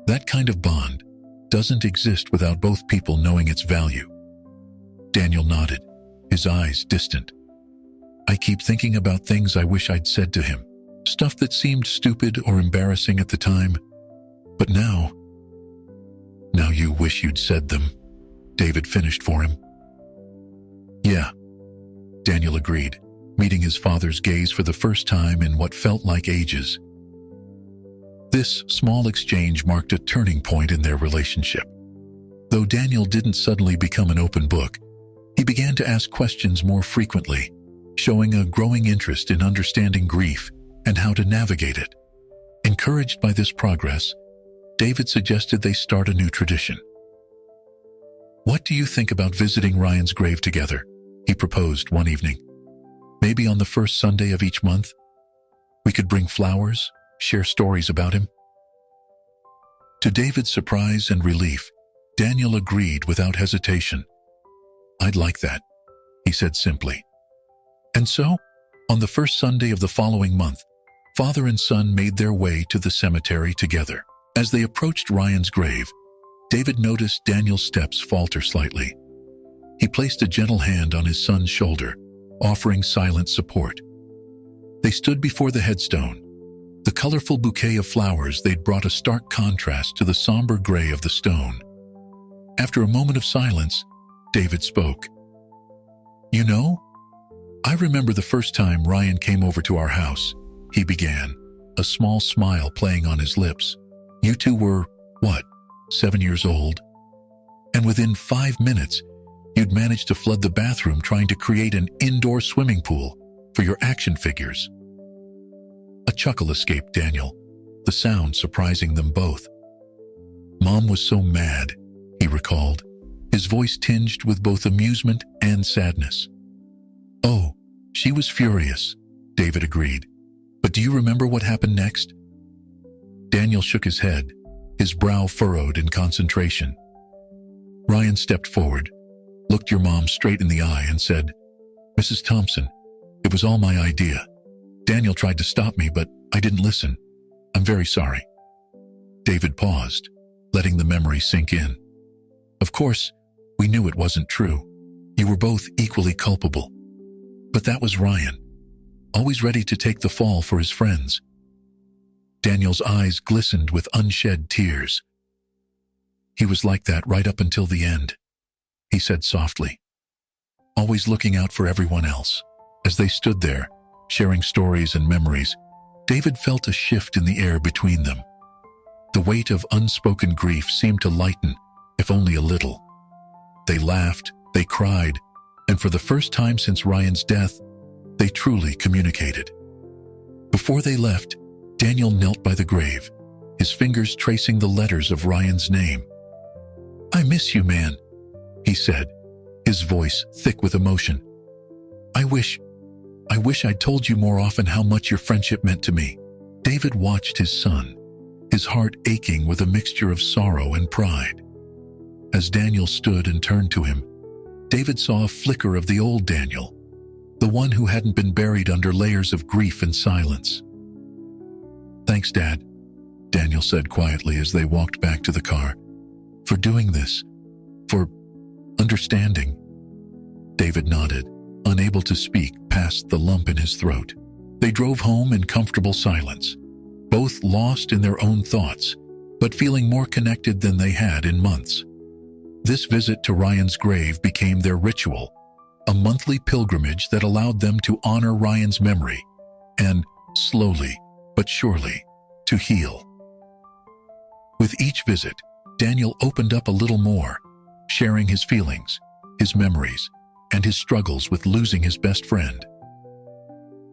That kind of bond doesn't exist without both people knowing its value." Daniel nodded, his eyes distant. "I keep thinking about things I wish I'd said to him, stuff that seemed stupid or embarrassing at the time. But now you wish you'd said them," David finished for him. "Yeah," Daniel agreed, meeting his father's gaze for the first time in what felt like ages. This small exchange marked a turning point in their relationship. Though Daniel didn't suddenly become an open book, he began to ask questions more frequently, showing a growing interest in understanding grief and how to navigate it. Encouraged by this progress, David suggested they start a new tradition. "What do you think about visiting Ryan's grave together?" he proposed one evening. "Maybe on the first Sunday of each month? We could bring flowers, share stories about him." To David's surprise and relief, Daniel agreed without hesitation. "I'd like that," he said simply. And so, on the first Sunday of the following month, father and son made their way to the cemetery together. As they approached Ryan's grave, David noticed Daniel's steps falter slightly. He placed a gentle hand on his son's shoulder, offering silent support. They stood before the headstone. The colorful bouquet of flowers they'd brought a stark contrast to the somber gray of the stone. After a moment of silence, David spoke. "You know, I remember the first time Ryan came over to our house," he began, a small smile playing on his lips. "You two were, 7 years old? And within 5 minutes, you'd managed to flood the bathroom trying to create an indoor swimming pool for your action figures." A chuckle escaped Daniel, the sound surprising them both. "Mom was so mad," he recalled, his voice tinged with both amusement and sadness. "Oh, she was furious," David agreed. "But do you remember what happened next?" Daniel shook his head, his brow furrowed in concentration. Ryan stepped forward, looked your mom straight in the eye and said, "Mrs. Thompson, it was all my idea. Daniel tried to stop me, but I didn't listen. I'm very sorry." David paused, letting the memory sink in. "Of course, we knew it wasn't true. You were both equally culpable. But that was Ryan, always ready to take the fall for his friends." Daniel's eyes glistened with unshed tears. "He was like that right up until the end," he said softly, "always looking out for everyone else." As they stood there, sharing stories and memories, David felt a shift in the air between them. The weight of unspoken grief seemed to lighten, if only a little. they laughed, they cried, and for the first time since Ryan's death, they truly communicated. Before they left, Daniel knelt by the grave, his fingers tracing the letters of Ryan's name. "I miss you, man," he said, his voice thick with emotion. I wish I'd told you more often how much your friendship meant to me." David watched his son, his heart aching with a mixture of sorrow and pride. As Daniel stood and turned to him, David saw a flicker of the old Daniel, the one who hadn't been buried under layers of grief and silence. "Thanks, Dad," Daniel said quietly as they walked back to the car. "For doing this, for understanding." David nodded, unable to speak past the lump in his throat. They drove home in comfortable silence, both lost in their own thoughts, but feeling more connected than they had in months. This visit to Ryan's grave became their ritual, a monthly pilgrimage that allowed them to honor Ryan's memory and, slowly but surely, to heal. With each visit, Daniel opened up a little more, sharing his feelings, his memories, and his struggles with losing his best friend.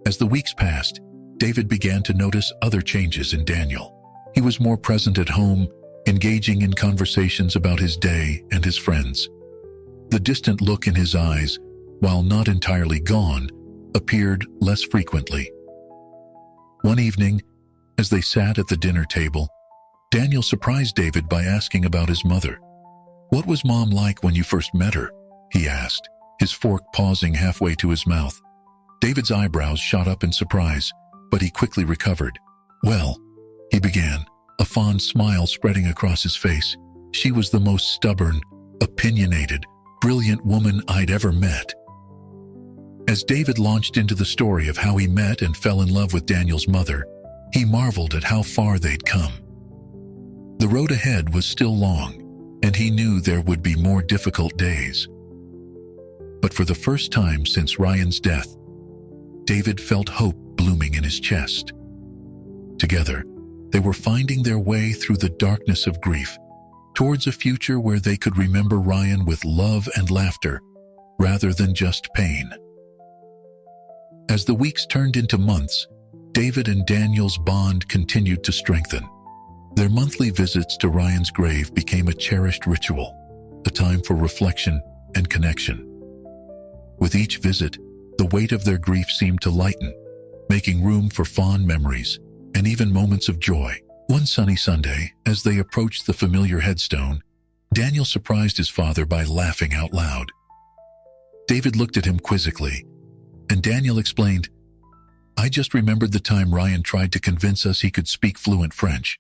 As the weeks passed, David began to notice other changes in Daniel. He was more present at home, engaging in conversations about his day and his friends. The distant look in his eyes, while not entirely gone, appeared less frequently. One evening, as they sat at the dinner table, Daniel surprised David by asking about his mother. "What was Mom like when you first met her?" he asked, his fork pausing halfway to his mouth. David's eyebrows shot up in surprise, but he quickly recovered. "Well," he began, a fond smile spreading across his face. "She was the most stubborn, opinionated, brilliant woman I'd ever met." As David launched into the story of how he met and fell in love with Daniel's mother, he marveled at how far they'd come. The road ahead was still long, and he knew there would be more difficult days. But for the first time since Ryan's death, David felt hope blooming in his chest. Together, they were finding their way through the darkness of grief, towards a future where they could remember Ryan with love and laughter, rather than just pain. As the weeks turned into months, David and Daniel's bond continued to strengthen. Their monthly visits to Ryan's grave became a cherished ritual, a time for reflection and connection. With each visit, the weight of their grief seemed to lighten, making room for fond memories and even moments of joy. One sunny Sunday, as they approached the familiar headstone, Daniel surprised his father by laughing out loud. David looked at him quizzically, and Daniel explained, "I just remembered the time Ryan tried to convince us he could speak fluent French.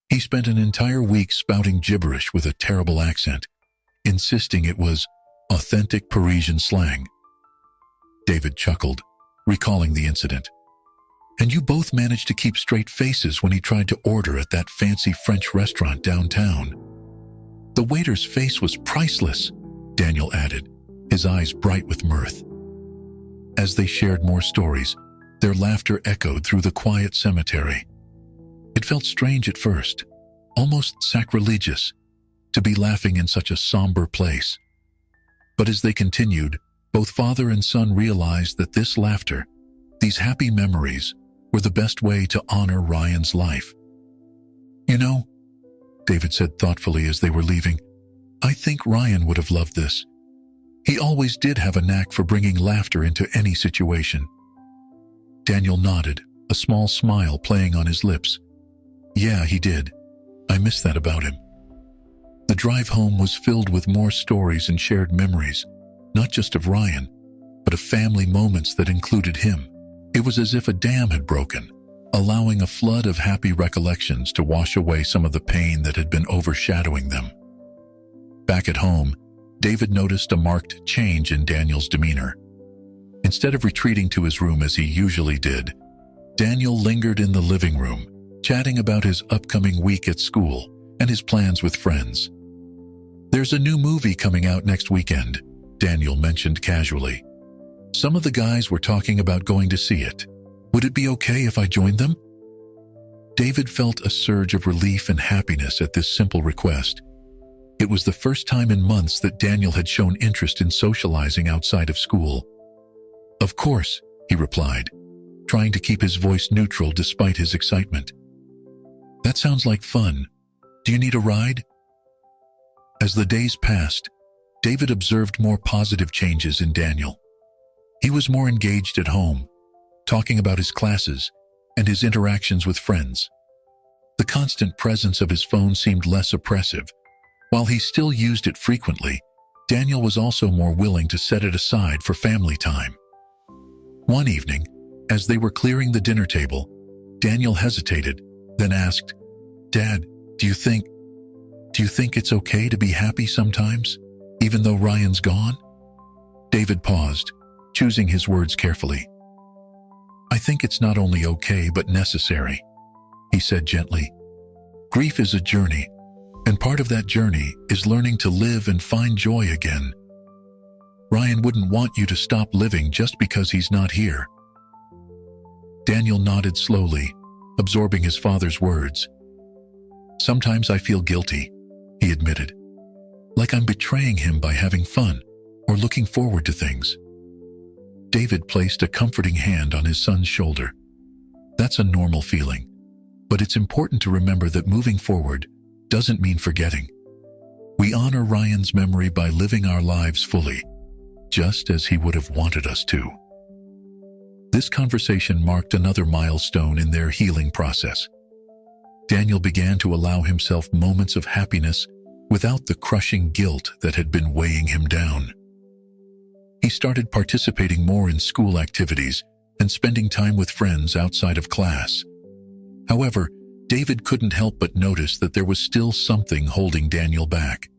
He spent an entire week spouting gibberish with a terrible accent, insisting it was authentic Parisian slang." David chuckled, recalling the incident. "And you both managed to keep straight faces when he tried to order at that fancy French restaurant downtown." "The waiter's face was priceless," Daniel added, his eyes bright with mirth. As they shared more stories, their laughter echoed through the quiet cemetery. It felt strange at first, almost sacrilegious, to be laughing in such a somber place. But as they continued, both father and son realized that this laughter, these happy memories, were the best way to honor Ryan's life. "You know," David said thoughtfully as they were leaving, "I think Ryan would have loved this. He always did have a knack for bringing laughter into any situation." Daniel nodded, a small smile playing on his lips. "Yeah, he did. I miss that about him." The drive home was filled with more stories and shared memories, not just of Ryan, but of family moments that included him. It was as if a dam had broken, allowing a flood of happy recollections to wash away some of the pain that had been overshadowing them. Back at home, David noticed a marked change in Daniel's demeanor. Instead of retreating to his room as he usually did, Daniel lingered in the living room, chatting about his upcoming week at school and his plans with friends. "There's a new movie coming out next weekend," Daniel mentioned casually. "Some of the guys were talking about going to see it. Would it be okay if I joined them?" David felt a surge of relief and happiness at this simple request. It was the first time in months that Daniel had shown interest in socializing outside of school. "Of course," he replied, trying to keep his voice neutral despite his excitement. "That sounds like fun. Do you need a ride?" As the days passed, David observed more positive changes in Daniel. He was more engaged at home, talking about his classes and his interactions with friends. The constant presence of his phone seemed less oppressive. While he still used it frequently, Daniel was also more willing to set it aside for family time. One evening, as they were clearing the dinner table, Daniel hesitated, then asked, "Dad, do you think it's okay to be happy sometimes, even though Ryan's gone?" David paused, choosing his words carefully. "I think it's not only okay but necessary," he said gently. "Grief is a journey, and part of that journey is learning to live and find joy again. Ryan wouldn't want you to stop living just because he's not here." Daniel nodded slowly, absorbing his father's words. "Sometimes I feel guilty," he admitted, "like I'm betraying him by having fun or looking forward to things." David placed a comforting hand on his son's shoulder. "That's a normal feeling, but it's important to remember that moving forward doesn't mean forgetting. We honor Ryan's memory by living our lives fully, just as he would have wanted us to." This conversation marked another milestone in their healing process. Daniel began to allow himself moments of happiness without the crushing guilt that had been weighing him down. He started participating more in school activities and spending time with friends outside of class. However, David couldn't help but notice that there was still something holding Daniel back.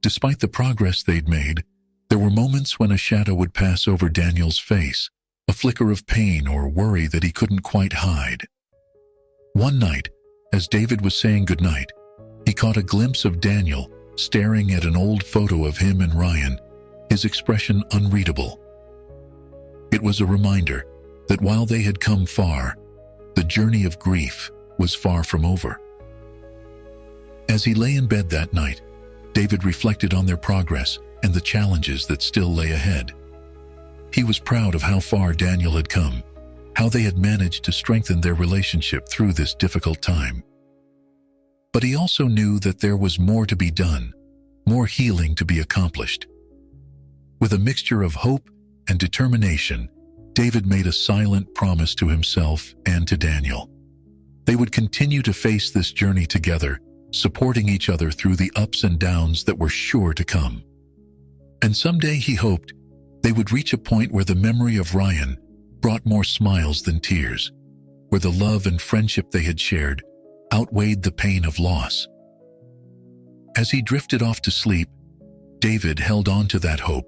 Despite the progress they'd made, there were moments when a shadow would pass over Daniel's face, a flicker of pain or worry that he couldn't quite hide. One night, as David was saying goodnight, he caught a glimpse of Daniel staring at an old photo of him and Ryan, his expression unreadable. It was a reminder that while they had come far, the journey of grief was far from over. As he lay in bed that night, David reflected on their progress and the challenges that still lay ahead. He was proud of how far Daniel had come, how they had managed to strengthen their relationship through this difficult time. But he also knew that there was more to be done, more healing to be accomplished. With a mixture of hope and determination, David made a silent promise to himself and to Daniel. They would continue to face this journey together, supporting each other through the ups and downs that were sure to come. And someday, he hoped, they would reach a point where the memory of Ryan brought more smiles than tears, where the love and friendship they had shared outweighed the pain of loss. As he drifted off to sleep, David held on to that hope,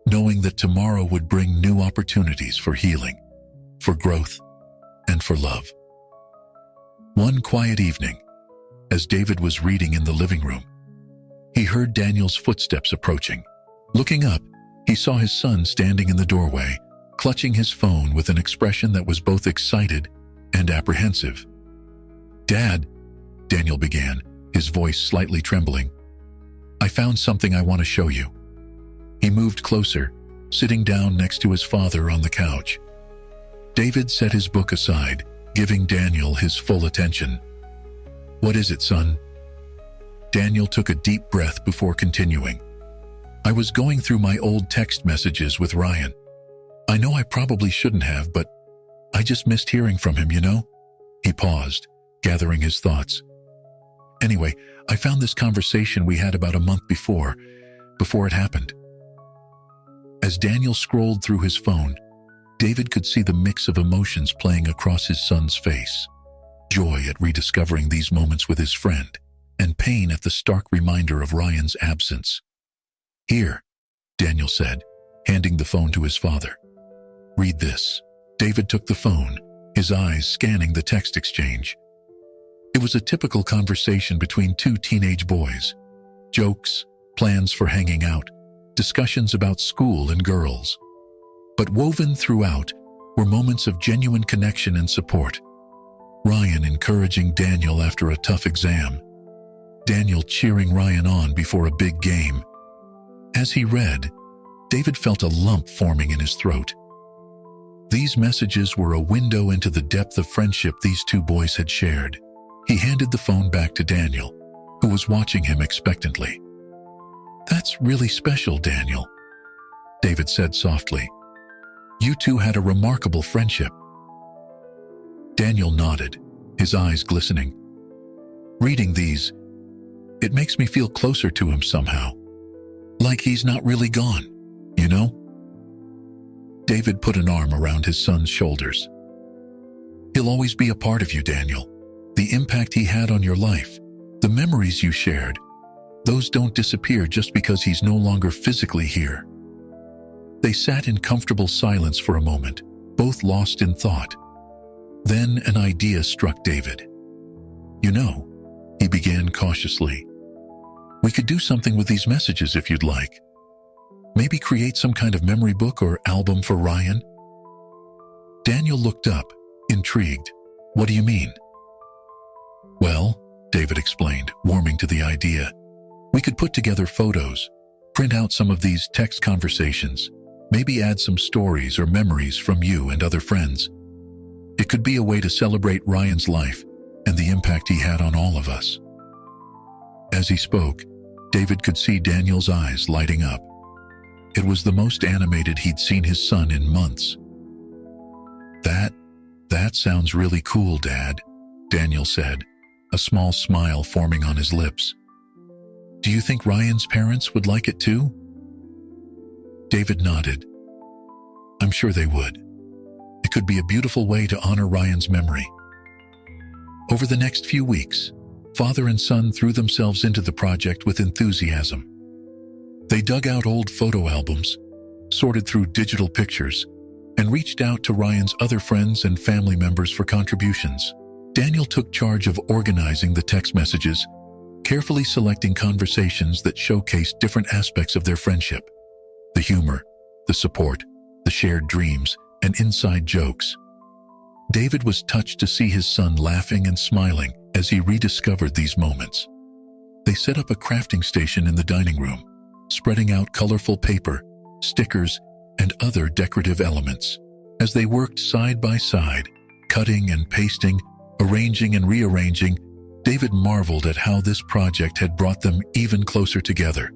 knowing that tomorrow would bring new opportunities for healing, for growth, and for love. One quiet evening, as David was reading in the living room, he heard Daniel's footsteps approaching. Looking up, he saw his son standing in the doorway, clutching his phone with an expression that was both excited and apprehensive. "Dad," Daniel began, his voice slightly trembling, "I found something I want to show you." He moved closer, sitting down next to his father on the couch. David set his book aside, giving Daniel his full attention. "What is it, son?" Daniel took a deep breath before continuing. "I was going through my old text messages with Ryan. I know I probably shouldn't have, but I just missed hearing from him, you know?" He paused, gathering his thoughts. "Anyway, I found this conversation we had about a month before it happened." As Daniel scrolled through his phone, David could see the mix of emotions playing across his son's face. Joy at rediscovering these moments with his friend, and pain at the stark reminder of Ryan's absence. "Here," Daniel said, handing the phone to his father. "Read this." David took the phone, his eyes scanning the text exchange. It was a typical conversation between two teenage boys. Jokes, plans for hanging out, discussions about school and girls. But woven throughout were moments of genuine connection and support. Ryan encouraging Daniel after a tough exam. Daniel cheering Ryan on before a big game. As he read, David felt a lump forming in his throat. These messages were a window into the depth of friendship these two boys had shared. He handed the phone back to Daniel, who was watching him expectantly. "That's really special, Daniel," David said softly. "You two had a remarkable friendship." Daniel nodded, his eyes glistening. "Reading these, it makes me feel closer to him somehow. Like he's not really gone, you know?" David put an arm around his son's shoulders. "He'll always be a part of you, Daniel. The impact he had on your life, the memories you shared, those don't disappear just because he's no longer physically here." They sat in comfortable silence for a moment, both lost in thought. Then an idea struck David. "You know," he began cautiously, "we could do something with these messages if you'd like. Maybe create some kind of memory book or album for Ryan?" Daniel looked up, intrigued. "What do you mean?" "Well," David explained, warming to the idea, "we could put together photos, print out some of these text conversations, maybe add some stories or memories from you and other friends. It could be a way to celebrate Ryan's life and the impact he had on all of us." As he spoke, David could see Daniel's eyes lighting up. It was the most animated he'd seen his son in months. That sounds really cool, Dad," Daniel said, a small smile forming on his lips. "Do you think Ryan's parents would like it too?" David nodded. "I'm sure they would. It could be a beautiful way to honor Ryan's memory." Over the next few weeks, father and son threw themselves into the project with enthusiasm. They dug out old photo albums, sorted through digital pictures, and reached out to Ryan's other friends and family members for contributions. Daniel took charge of organizing the text messages, carefully selecting conversations that showcased different aspects of their friendship: the humor, the support, the shared dreams, and inside jokes. David was touched to see his son laughing and smiling as he rediscovered these moments. They set up a crafting station in the dining room, spreading out colorful paper, stickers, and other decorative elements. As they worked side by side, cutting and pasting, arranging and rearranging, David marveled at how this project had brought them even closer together.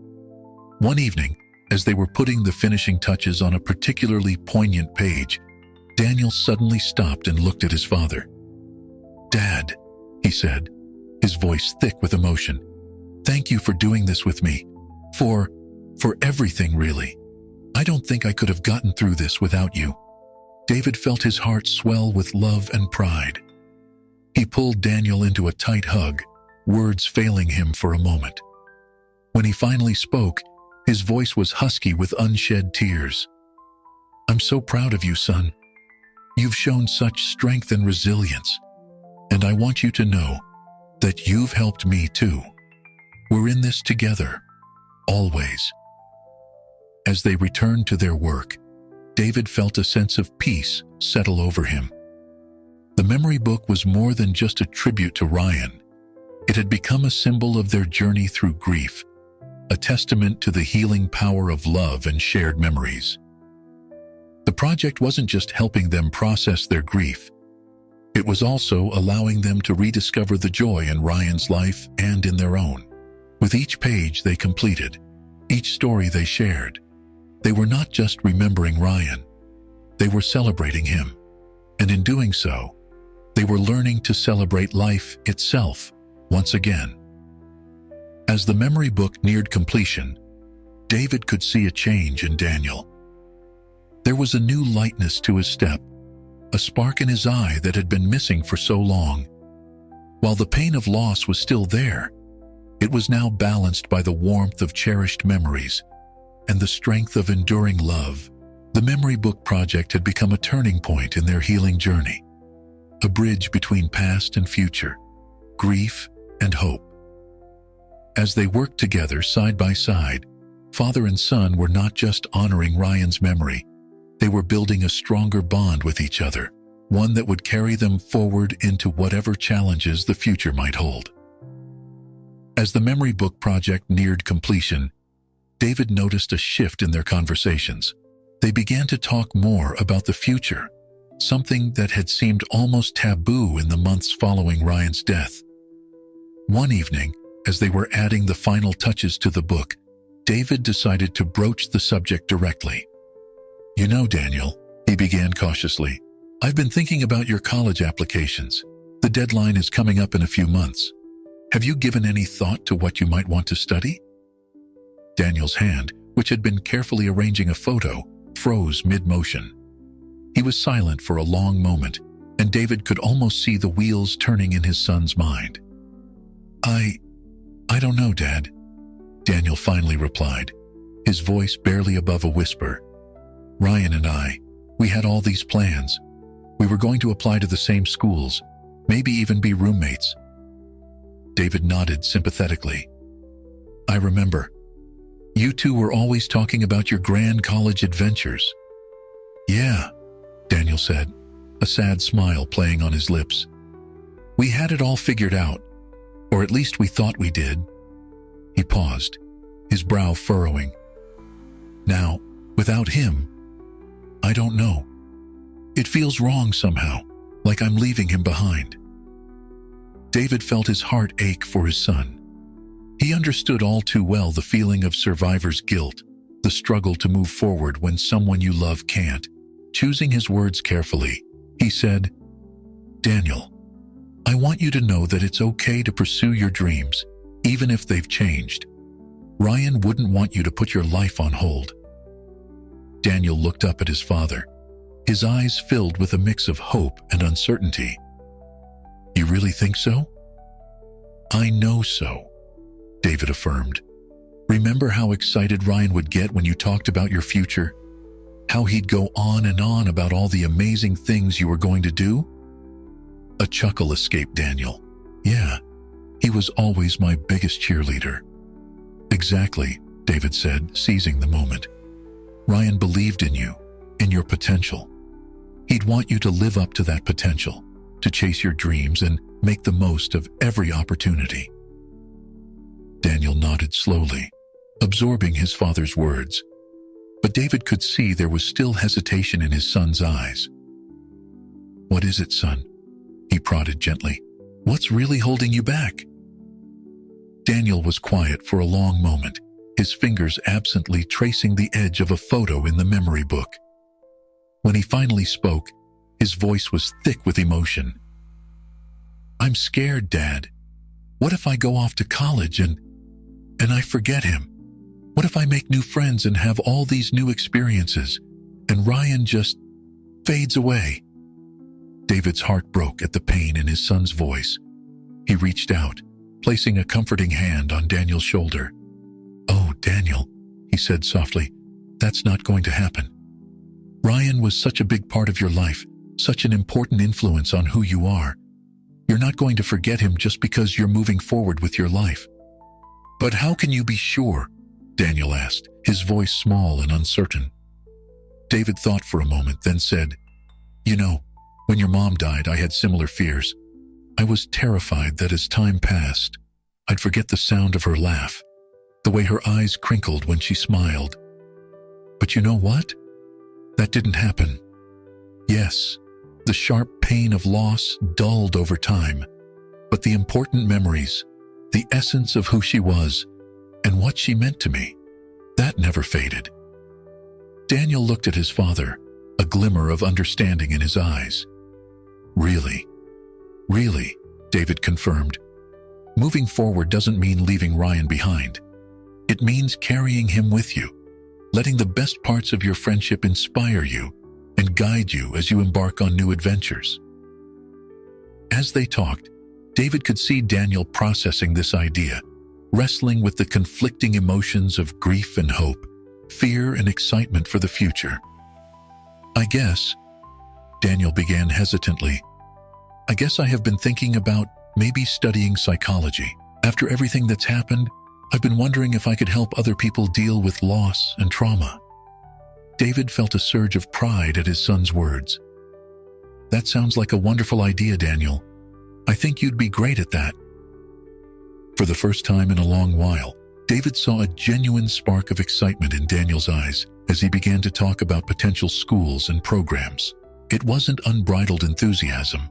One evening, as they were putting the finishing touches on a particularly poignant page, Daniel suddenly stopped and looked at his father. "Dad," he said, his voice thick with emotion, "thank you for doing this with me. For everything, really. I don't think I could have gotten through this without you." David felt his heart swell with love and pride. He pulled Daniel into a tight hug, words failing him for a moment. When he finally spoke, his voice was husky with unshed tears. "I'm so proud of you, son. You've shown such strength and resilience, and I want you to know that you've helped me too. We're in this together, always." As they returned to their work, David felt a sense of peace settle over him. The memory book was more than just a tribute to Ryan. It had become a symbol of their journey through grief, a testament to the healing power of love and shared memories. The project wasn't just helping them process their grief. It was also allowing them to rediscover the joy in Ryan's life and in their own. With each page they completed, each story they shared, they were not just remembering Ryan, they were celebrating him. And in doing so, they were learning to celebrate life itself once again. As the memory book neared completion, David could see a change in Daniel. There was a new lightness to his step, a spark in his eye that had been missing for so long. While the pain of loss was still there, it was now balanced by the warmth of cherished memories and the strength of enduring love. The memory book project had become a turning point in their healing journey, a bridge between past and future, grief and hope. As they worked together side by side, father and son were not just honoring Ryan's memory, they were building a stronger bond with each other, one that would carry them forward into whatever challenges the future might hold. As the memory book project neared completion, David noticed a shift in their conversations. They began to talk more about the future, something that had seemed almost taboo in the months following Ryan's death. One evening, as they were adding the final touches to the book, David decided to broach the subject directly. "You know, Daniel," he began cautiously, "I've been thinking about your college applications. The deadline is coming up in a few months. Have you given any thought to what you might want to study?" Daniel's hand, which had been carefully arranging a photo, froze mid-motion. He was silent for a long moment, and David could almost see the wheels turning in his son's mind. I don't know, Dad," Daniel finally replied, his voice barely above a whisper. "Ryan and we had all these plans. We were going to apply to the same schools, maybe even be roommates." David nodded sympathetically. "I remember. You two were always talking about your grand college adventures." "Yeah," Daniel said, a sad smile playing on his lips. "We had it all figured out, or at least we thought we did." He paused, his brow furrowing. "Now, without him, I don't know. It feels wrong somehow, like I'm leaving him behind." David felt his heart ache for his son. He understood all too well the feeling of survivor's guilt, the struggle to move forward when someone you love can't. Choosing his words carefully, he said, "Daniel, I want you to know that it's okay to pursue your dreams, even if they've changed. Ryan wouldn't want you to put your life on hold." Daniel looked up at his father, his eyes filled with a mix of hope and uncertainty. "You really think so?" "I know so," David affirmed. "Remember how excited Ryan would get when you talked about your future? How he'd go on and on about all the amazing things you were going to do?" A chuckle escaped Daniel. "Yeah, he was always my biggest cheerleader." "Exactly," David said, seizing the moment. "Ryan believed in you, in your potential. He'd want you to live up to that potential, to chase your dreams and make the most of every opportunity." Daniel nodded slowly, absorbing his father's words. But David could see there was still hesitation in his son's eyes. "What is it, son?" he prodded gently. "What's really holding you back?" Daniel was quiet for a long moment, his fingers absently tracing the edge of a photo in the memory book. When he finally spoke, his voice was thick with emotion. "I'm scared, Dad. What if I go off to college and I forget him? What if I make new friends and have all these new experiences, and Ryan just fades away?" David's heart broke at the pain in his son's voice. He reached out, placing a comforting hand on Daniel's shoulder. "Oh, Daniel," he said softly, "that's not going to happen. Ryan was such a big part of your life, such an important influence on who you are. You're not going to forget him just because you're moving forward with your life." "But how can you be sure?" Daniel asked, his voice small and uncertain. David thought for a moment, then said, "You know, when your mom died, I had similar fears. I was terrified that as time passed, I'd forget the sound of her laugh, the way her eyes crinkled when she smiled. But you know what? That didn't happen. Yes, the sharp pain of loss dulled over time, but the important memories, the essence of who she was, and what she meant to me, that never faded." Daniel looked at his father, a glimmer of understanding in his eyes. "Really, David confirmed. "Moving forward doesn't mean leaving Ryan behind. It means carrying him with you, letting the best parts of your friendship inspire you and guide you as you embark on new adventures." As they talked, David could see Daniel processing this idea, wrestling with the conflicting emotions of grief and hope, fear and excitement for the future. "I guess," Daniel began hesitantly, "I guess I have been thinking about maybe studying psychology. After everything that's happened, I've been wondering if I could help other people deal with loss and trauma." David felt a surge of pride at his son's words. "That sounds like a wonderful idea, Daniel. I think you'd be great at that." For the first time in a long while, David saw a genuine spark of excitement in Daniel's eyes as he began to talk about potential schools and programs. It wasn't unbridled enthusiasm.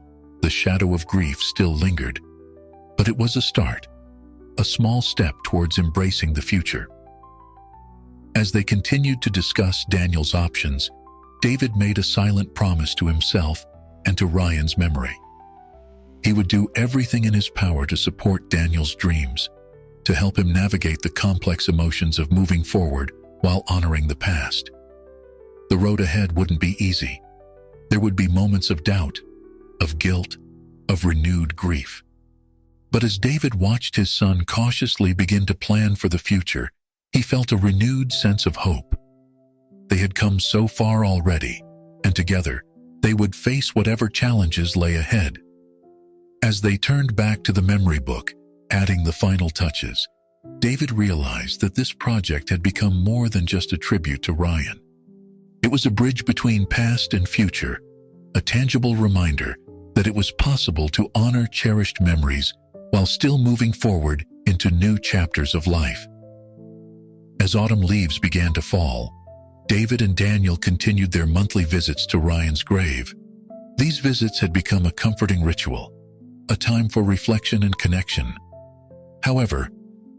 The shadow of grief still lingered. But it was a start, a small step towards embracing the future. As they continued to discuss Daniel's options, David made a silent promise to himself and to Ryan's memory. He would do everything in his power to support Daniel's dreams, to help him navigate the complex emotions of moving forward while honoring the past. The road ahead wouldn't be easy. There would be moments of doubt, of guilt, of renewed grief. But as David watched his son cautiously begin to plan for the future, he felt a renewed sense of hope. They had come so far already, and together, they would face whatever challenges lay ahead. As they turned back to the memory book, adding the final touches, David realized that this project had become more than just a tribute to Ryan. It was a bridge between past and future, a tangible reminder that it was possible to honor cherished memories while still moving forward into new chapters of life. As autumn leaves began to fall, David and Daniel continued their monthly visits to Ryan's grave. These visits had become a comforting ritual, a time for reflection and connection. However,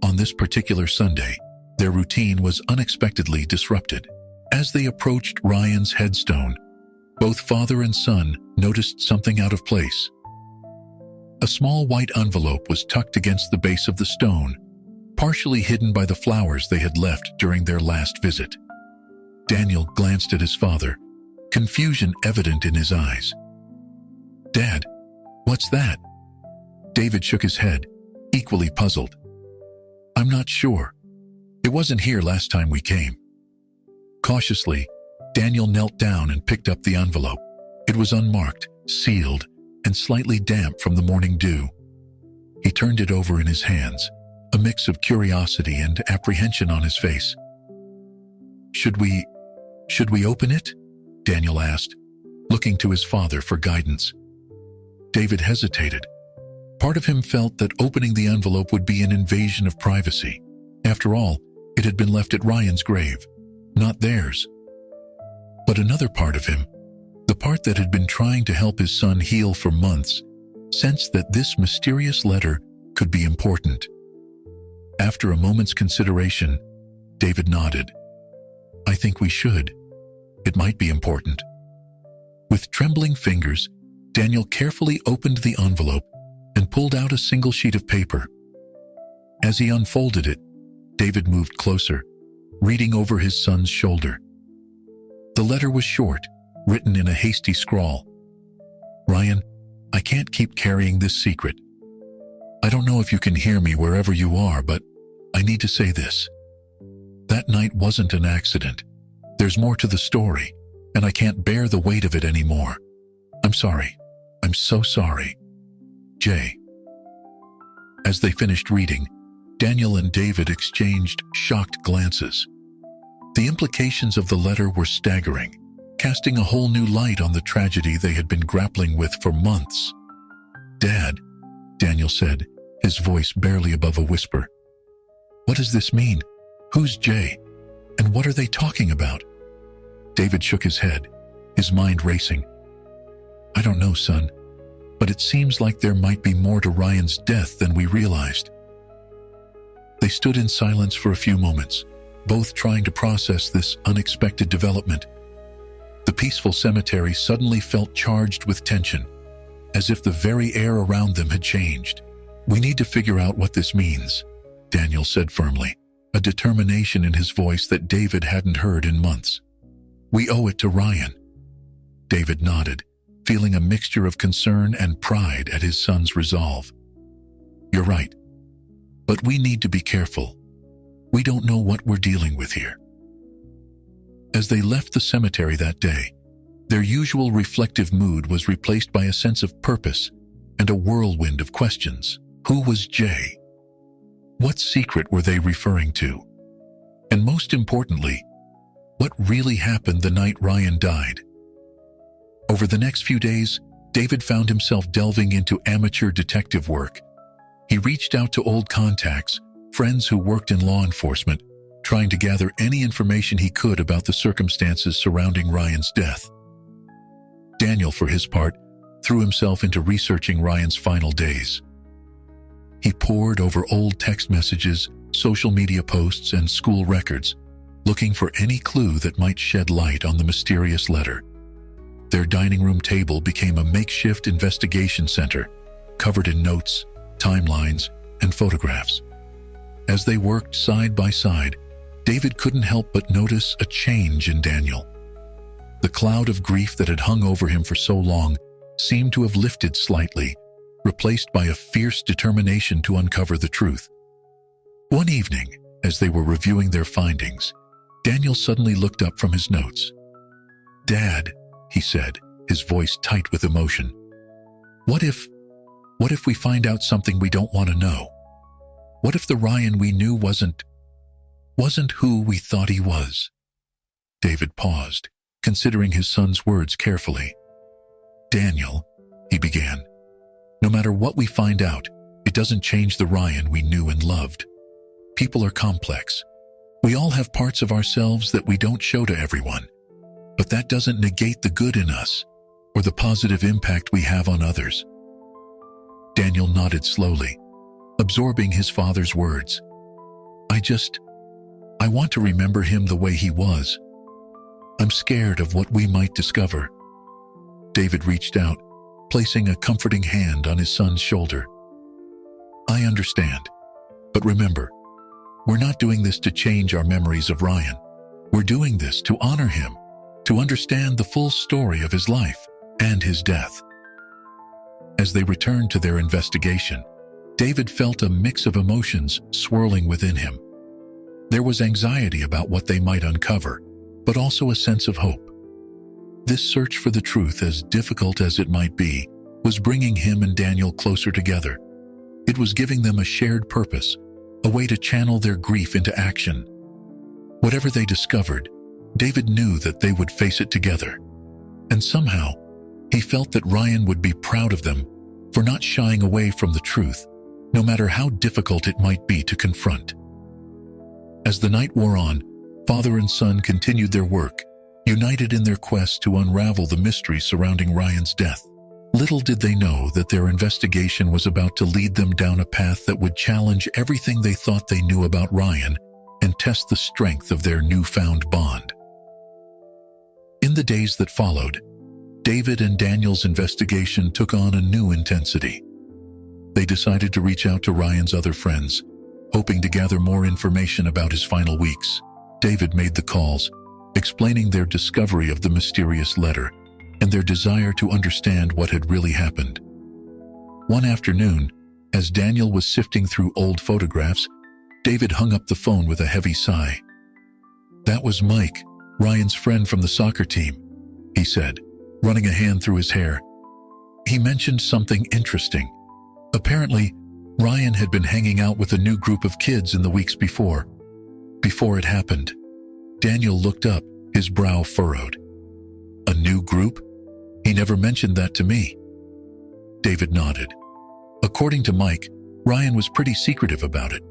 on this particular Sunday, their routine was unexpectedly disrupted. As they approached Ryan's headstone, both father and son noticed something out of place. A small white envelope was tucked against the base of the stone, partially hidden by the flowers they had left during their last visit. Daniel glanced at his father, confusion evident in his eyes. "Dad, what's that?" David shook his head, equally puzzled. "I'm not sure. It wasn't here last time we came." Cautiously, Daniel knelt down and picked up the envelope. It was unmarked, sealed, and slightly damp from the morning dew. He turned it over in his hands, a mix of curiosity and apprehension on his face. Should we open it?" Daniel asked, looking to his father for guidance. David hesitated. Part of him felt that opening the envelope would be an invasion of privacy. After all, it had been left at Ryan's grave, not theirs. But another part of him, the part that had been trying to help his son heal for months, sensed that this mysterious letter could be important. After a moment's consideration, David nodded. "I think we should. It might be important." With trembling fingers, Daniel carefully opened the envelope and pulled out a single sheet of paper. As he unfolded it, David moved closer, reading over his son's shoulder. The letter was short, written in a hasty scrawl. "Ryan, I can't keep carrying this secret. I don't know if you can hear me wherever you are, but I need to say this. That night wasn't an accident. There's more to the story, and I can't bear the weight of it anymore. I'm sorry. I'm so sorry. Jay." As they finished reading, Daniel and David exchanged shocked glances. The implications of the letter were staggering, casting a whole new light on the tragedy they had been grappling with for months. "Dad," Daniel said, his voice barely above a whisper. "What does this mean? Who's Jay? And what are they talking about?" David shook his head, his mind racing. "I don't know, son, but it seems like there might be more to Ryan's death than we realized." They stood in silence for a few moments, both trying to process this unexpected development. The peaceful cemetery suddenly felt charged with tension, as if the very air around them had changed. "We need to figure out what this means," Daniel said firmly, a determination in his voice that David hadn't heard in months. "We owe it to Ryan." David nodded, feeling a mixture of concern and pride at his son's resolve. "You're right. But we need to be careful. We don't know what we're dealing with here." As they left the cemetery that day, their usual reflective mood was replaced by a sense of purpose and a whirlwind of questions. Who was Jay? What secret were they referring to? And most importantly, what really happened the night Ryan died? Over the next few days, David found himself delving into amateur detective work, He reached out to old contacts, friends who worked in law enforcement, trying to gather any information he could about the circumstances surrounding Ryan's death. Daniel, for his part, threw himself into researching Ryan's final days. He pored over old text messages, social media posts, and school records, looking for any clue that might shed light on the mysterious letter. Their dining room table became a makeshift investigation center, covered in notes, timelines, and photographs. As they worked side by side, David couldn't help but notice a change in Daniel. The cloud of grief that had hung over him for so long seemed to have lifted slightly, replaced by a fierce determination to uncover the truth. One evening, as they were reviewing their findings, Daniel suddenly looked up from his notes. "Dad," he said, his voice tight with emotion, What if we find out something we don't want to know? What if the Ryan we knew wasn't who we thought he was?" David paused, considering his son's words carefully. "Daniel," he began, "no matter what we find out, it doesn't change the Ryan we knew and loved. People are complex. We all have parts of ourselves that we don't show to everyone. But that doesn't negate the good in us or the positive impact we have on others." Daniel nodded slowly, absorbing his father's words. I want to remember him the way he was. I'm scared of what we might discover." David reached out, placing a comforting hand on his son's shoulder. "I understand. But remember, we're not doing this to change our memories of Ryan. We're doing this to honor him, to understand the full story of his life and his death." As they returned to their investigation, David felt a mix of emotions swirling within him. There was anxiety about what they might uncover, but also a sense of hope. This search for the truth, as difficult as it might be, was bringing him and Daniel closer together. It was giving them a shared purpose, a way to channel their grief into action. Whatever they discovered, David knew that they would face it together. And somehow, he felt that Ryan would be proud of them for not shying away from the truth, no matter how difficult it might be to confront. As the night wore on, father and son continued their work, united in their quest to unravel the mystery surrounding Ryan's death. Little did they know that their investigation was about to lead them down a path that would challenge everything they thought they knew about Ryan and test the strength of their newfound bond. In the days that followed, David and Daniel's investigation took on a new intensity. They decided to reach out to Ryan's other friends, hoping to gather more information about his final weeks. David made the calls, explaining their discovery of the mysterious letter and their desire to understand what had really happened. One afternoon, as Daniel was sifting through old photographs, David hung up the phone with a heavy sigh. "That was Mike, Ryan's friend from the soccer team," he said, running a hand through his hair. "He mentioned something interesting. Apparently, Ryan had been hanging out with a new group of kids in the weeks before it happened." Daniel looked up, his brow furrowed. "A new group? He never mentioned that to me." David nodded. According to Mike, Ryan was pretty secretive about it.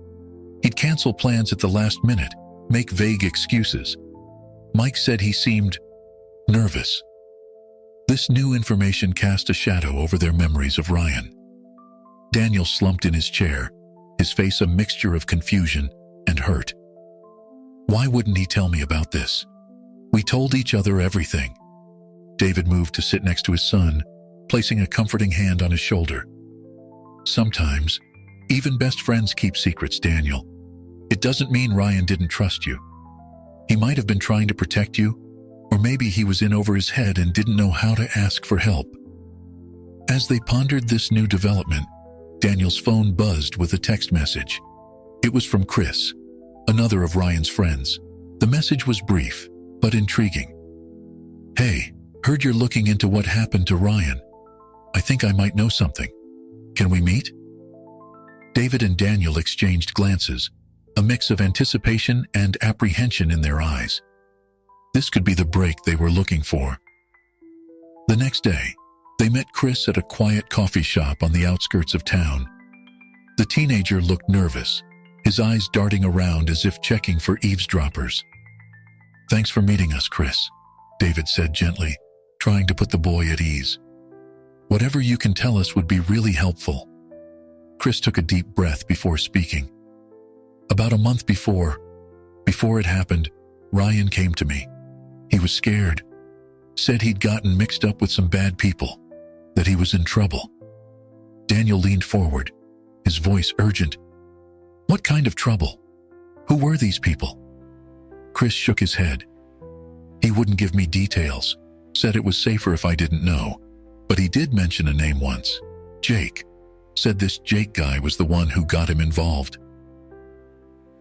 He'd cancel plans at the last minute, make vague excuses. Mike said he seemed nervous. This new information cast a shadow over their memories of Ryan. Daniel slumped in his chair, his face a mixture of confusion and hurt. Why wouldn't he tell me about this? We told each other everything. David moved to sit next to his son, placing a comforting hand on his shoulder. Sometimes, even best friends keep secrets, Daniel. It doesn't mean Ryan didn't trust you. He might have been trying to protect you, or maybe he was in over his head and didn't know how to ask for help. As they pondered this new development, Daniel's phone buzzed with a text message. It was from Chris, another of Ryan's friends. The message was brief, but intriguing. "Hey, heard you're looking into what happened to Ryan. I think I might know something. Can we meet?" David and Daniel exchanged glances, a mix of anticipation and apprehension in their eyes. This could be the break they were looking for. The next day, they met Chris at a quiet coffee shop on the outskirts of town. The teenager looked nervous, his eyes darting around as if checking for eavesdroppers. "Thanks for meeting us, Chris," David said gently, trying to put the boy at ease. "Whatever you can tell us would be really helpful." Chris took a deep breath before speaking. "About a month before it happened, Ryan came to me. He was scared, said he'd gotten mixed up with some bad people, that he was in trouble." Daniel leaned forward, his voice urgent. "What kind of trouble? Who were these people?" Chris shook his head. "He wouldn't give me details, said it was safer if I didn't know, but he did mention a name once, Jake. Said this Jake guy was the one who got him involved."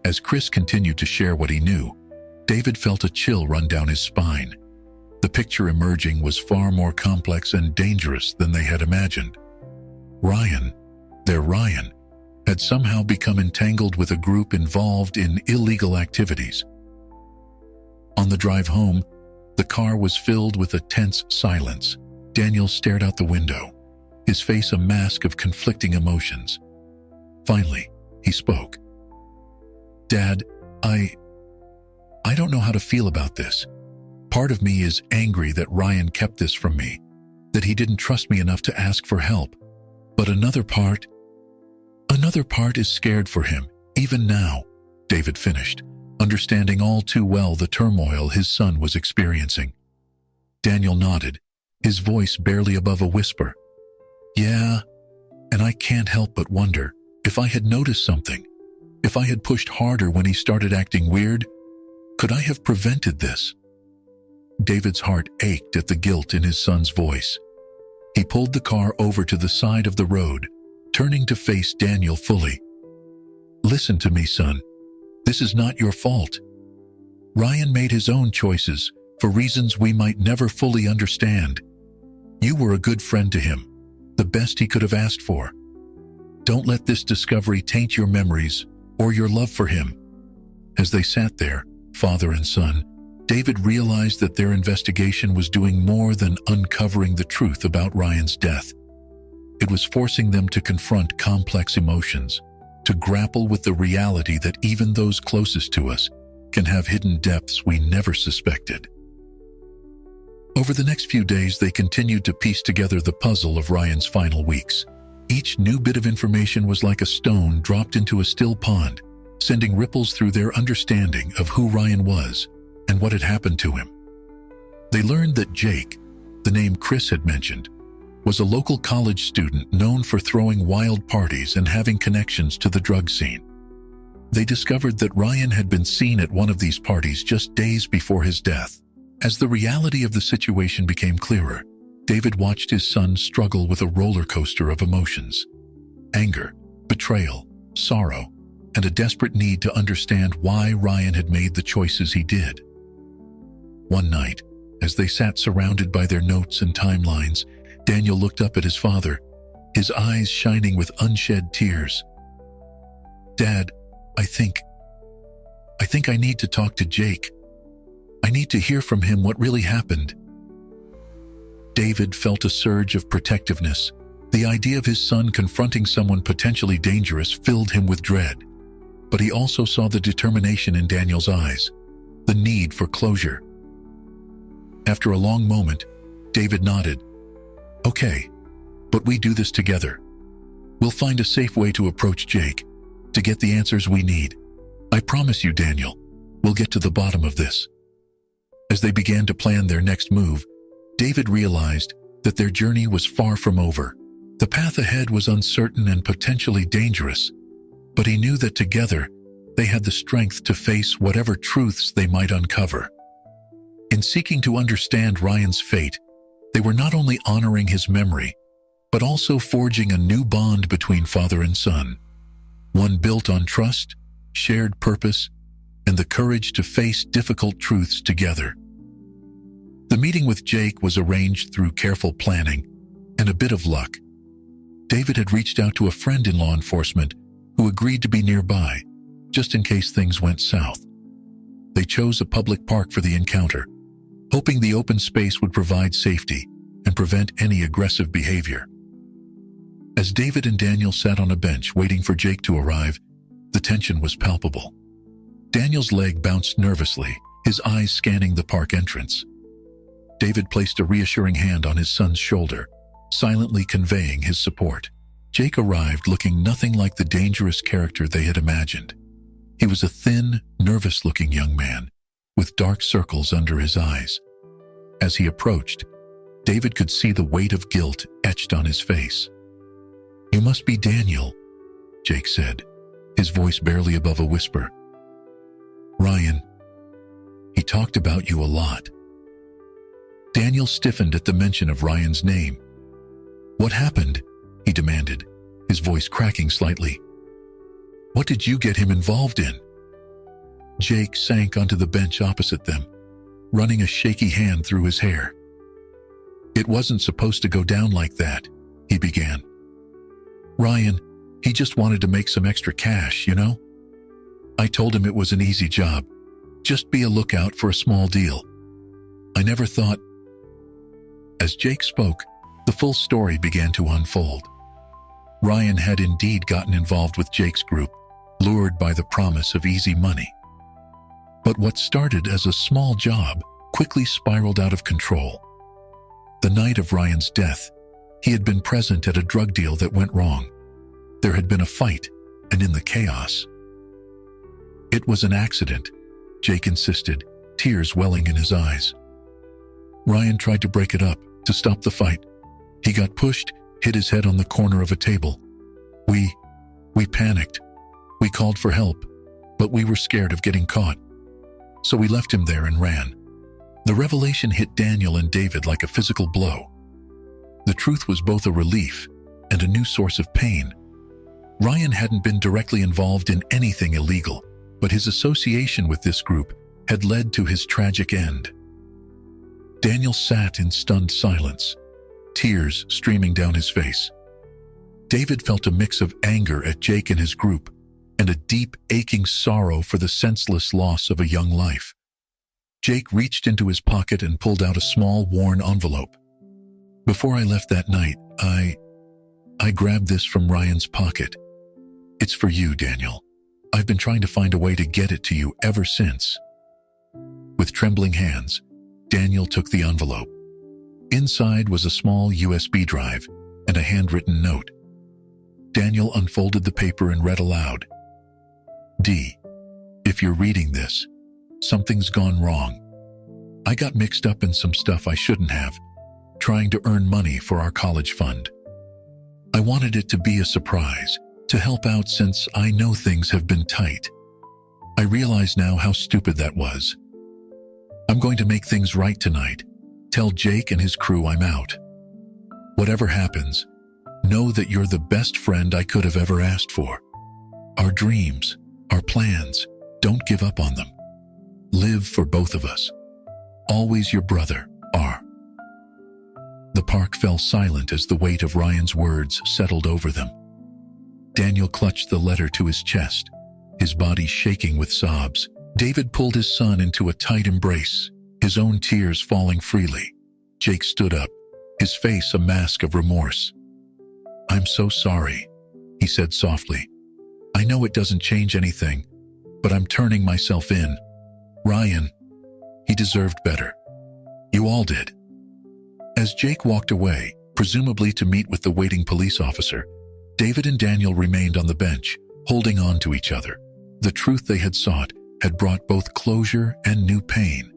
As Chris continued to share what he knew, David felt a chill run down his spine. The picture emerging was far more complex and dangerous than they had imagined. Ryan, their Ryan, had somehow become entangled with a group involved in illegal activities. On the drive home, the car was filled with a tense silence. Daniel stared out the window, his face a mask of conflicting emotions. Finally, he spoke. "Dad, I don't know how to feel about this. Part of me is angry that Ryan kept this from me, that he didn't trust me enough to ask for help. But another part is scared for him, even now," David finished, understanding all too well the turmoil his son was experiencing. Daniel nodded, his voice barely above a whisper. "Yeah, and I can't help but wonder if I had noticed something, if I had pushed harder when he started acting weird, could I have prevented this?" David's heart ached at the guilt in his son's voice. He pulled the car over to the side of the road, turning to face Daniel fully. "Listen to me, son. This is not your fault. Ryan made his own choices for reasons we might never fully understand. You were a good friend to him, the best he could have asked for. Don't let this discovery taint your memories or your love for him." As they sat there, father and son, David realized that their investigation was doing more than uncovering the truth about Ryan's death. It was forcing them to confront complex emotions, to grapple with the reality that even those closest to us can have hidden depths we never suspected. Over the next few days, they continued to piece together the puzzle of Ryan's final weeks. Each new bit of information was like a stone dropped into a still pond, sending ripples through their understanding of who Ryan was and what had happened to him. They learned that Jake, the name Chris had mentioned, was a local college student known for throwing wild parties and having connections to the drug scene. They discovered that Ryan had been seen at one of these parties just days before his death. As the reality of the situation became clearer, David watched his son struggle with a roller coaster of emotions. Anger, betrayal, sorrow, and a desperate need to understand why Ryan had made the choices he did. One night, as they sat surrounded by their notes and timelines, Daniel looked up at his father, his eyes shining with unshed tears. "Dad, I think I need to talk to Jake. I need to hear from him what really happened." David felt a surge of protectiveness. The idea of his son confronting someone potentially dangerous filled him with dread. But he also saw the determination in Daniel's eyes, the need for closure. After a long moment, David nodded. "Okay, but we do this together. We'll find a safe way to approach Jake, to get the answers we need. I promise you, Daniel, we'll get to the bottom of this." As they began to plan their next move, David realized that their journey was far from over. The path ahead was uncertain and potentially dangerous, but he knew that together they had the strength to face whatever truths they might uncover. In seeking to understand Ryan's fate, they were not only honoring his memory, but also forging a new bond between father and son, one built on trust, shared purpose, and the courage to face difficult truths together. The meeting with Jake was arranged through careful planning and a bit of luck. David had reached out to a friend in law enforcement who agreed to be nearby, just in case things went south. They chose a public park for the encounter, hoping the open space would provide safety and prevent any aggressive behavior. As David and Daniel sat on a bench waiting for Jake to arrive, the tension was palpable. Daniel's leg bounced nervously, his eyes scanning the park entrance. David placed a reassuring hand on his son's shoulder, silently conveying his support. Jake arrived looking nothing like the dangerous character they had imagined. He was a thin, nervous-looking young man, with dark circles under his eyes. As he approached, David could see the weight of guilt etched on his face. "You must be Daniel," Jake said, his voice barely above a whisper. "Ryan, he talked about you a lot." Daniel stiffened at the mention of Ryan's name. "What happened?" he demanded, his voice cracking slightly. "What did you get him involved in?" Jake sank onto the bench opposite them, running a shaky hand through his hair. "It wasn't supposed to go down like that," he began. "Ryan, he just wanted to make some extra cash, you know? I told him it was an easy job. Just be a lookout for a small deal. I never thought..." As Jake spoke, the full story began to unfold. Ryan had indeed gotten involved with Jake's group, lured by the promise of easy money. But what started as a small job quickly spiraled out of control. The night of Ryan's death, he had been present at a drug deal that went wrong. There had been a fight, and in the chaos... "It was an accident," Jake insisted, tears welling in his eyes. "Ryan tried to break it up, to stop the fight. He got pushed, hit his head on the corner of a table. We panicked. We called for help, but we were scared of getting caught. So we left him there and ran." The revelation hit Daniel and David like a physical blow. The truth was both a relief and a new source of pain. Ryan hadn't been directly involved in anything illegal, but his association with this group had led to his tragic end. Daniel sat in stunned silence, tears streaming down his face. David felt a mix of anger at Jake and his group, and a deep, aching sorrow for the senseless loss of a young life. Jake reached into his pocket and pulled out a small, worn envelope. "Before I left that night, I grabbed this from Ryan's pocket. It's for you, Daniel. I've been trying to find a way to get it to you ever since." With trembling hands, Daniel took the envelope. Inside was a small USB drive and a handwritten note. Daniel unfolded the paper and read aloud. "D, if you're reading this, something's gone wrong. I got mixed up in some stuff I shouldn't have, trying to earn money for our college fund. I wanted it to be a surprise, to help out since I know things have been tight. I realize now how stupid that was. I'm going to make things right tonight. Tell Jake and his crew I'm out. Whatever happens, know that you're the best friend I could have ever asked for. Our dreams, our plans, don't give up on them. Live for both of us. Always your brother, R." The park fell silent as the weight of Ryan's words settled over them. Daniel clutched the letter to his chest, his body shaking with sobs. David pulled his son into a tight embrace, his own tears falling freely. Jake stood up, his face a mask of remorse. "I'm so sorry," he said softly. "I know it doesn't change anything, but I'm turning myself in. Ryan, he deserved better. You all did." As Jake walked away, presumably to meet with the waiting police officer, David and Daniel remained on the bench, holding on to each other. The truth they had sought had brought both closure and new pain,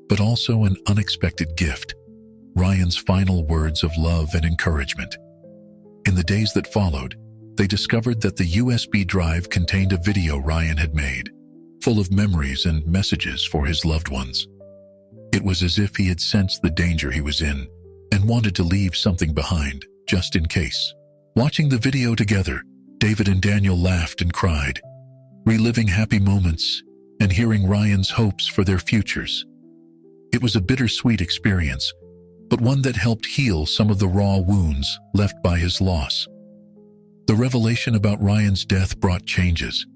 but also an unexpected gift: Ryan's final words of love and encouragement. In the days that followed, they discovered that the USB drive contained a video Ryan had made, full of memories and messages for his loved ones. It was as if he had sensed the danger he was in and wanted to leave something behind, just in case. Watching the video together, David and Daniel laughed and cried, reliving happy moments and hearing Ryan's hopes for their futures. It was a bittersweet experience, but one that helped heal some of the raw wounds left by his loss. The revelation about Ryan's death brought changes.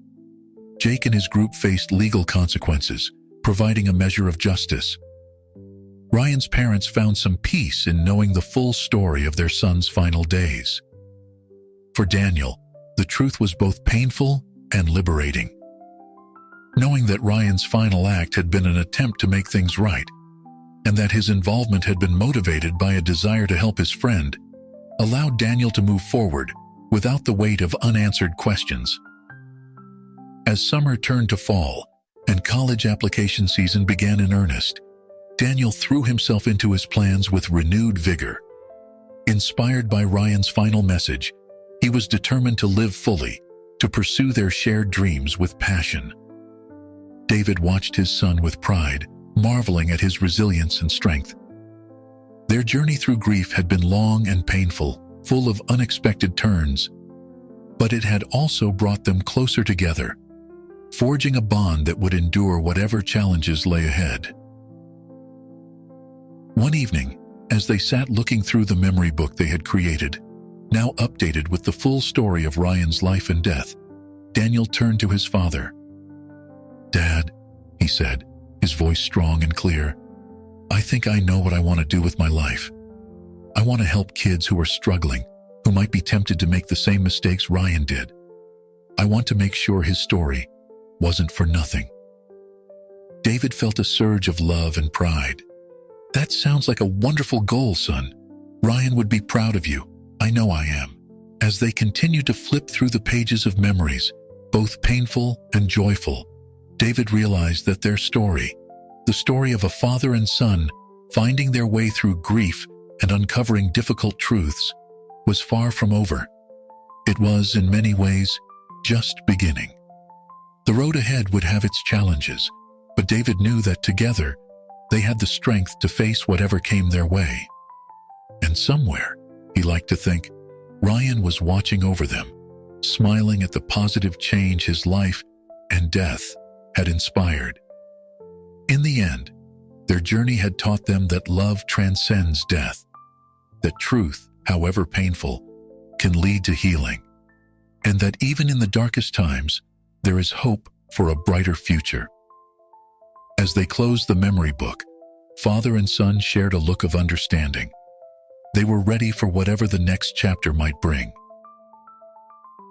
Jake and his group faced legal consequences, providing a measure of justice. Ryan's parents found some peace in knowing the full story of their son's final days. For Daniel, the truth was both painful and liberating. Knowing that Ryan's final act had been an attempt to make things right, and that his involvement had been motivated by a desire to help his friend, allowed Daniel to move forward without the weight of unanswered questions. As summer turned to fall and college application season began in earnest, Daniel threw himself into his plans with renewed vigor. Inspired by Ryan's final message, he was determined to live fully, to pursue their shared dreams with passion. David watched his son with pride, marveling at his resilience and strength. Their journey through grief had been long and painful, full of unexpected turns, but it had also brought them closer together, forging a bond that would endure whatever challenges lay ahead. One evening, as they sat looking through the memory book they had created, now updated with the full story of Ryan's life and death, Daniel turned to his father. "Dad," he said, his voice strong and clear, "I think I know what I want to do with my life. I want to help kids who are struggling, who might be tempted to make the same mistakes Ryan did. I want to make sure his story wasn't for nothing." David felt a surge of love and pride. "That sounds like a wonderful goal, son. Ryan would be proud of you. I know I am." As they continued to flip through the pages of memories, both painful and joyful, David realized that their story, the story of a father and son finding their way through grief and uncovering difficult truths, was far from over. It was, in many ways, just beginning. The road ahead would have its challenges, but David knew that together, they had the strength to face whatever came their way. And somewhere, he liked to think, Ryan was watching over them, smiling at the positive change his life and death had inspired. In the end, their journey had taught them that love transcends death, that truth, however painful, can lead to healing, and that even in the darkest times, there is hope for a brighter future. As they closed the memory book, father and son shared a look of understanding. They were ready for whatever the next chapter might bring.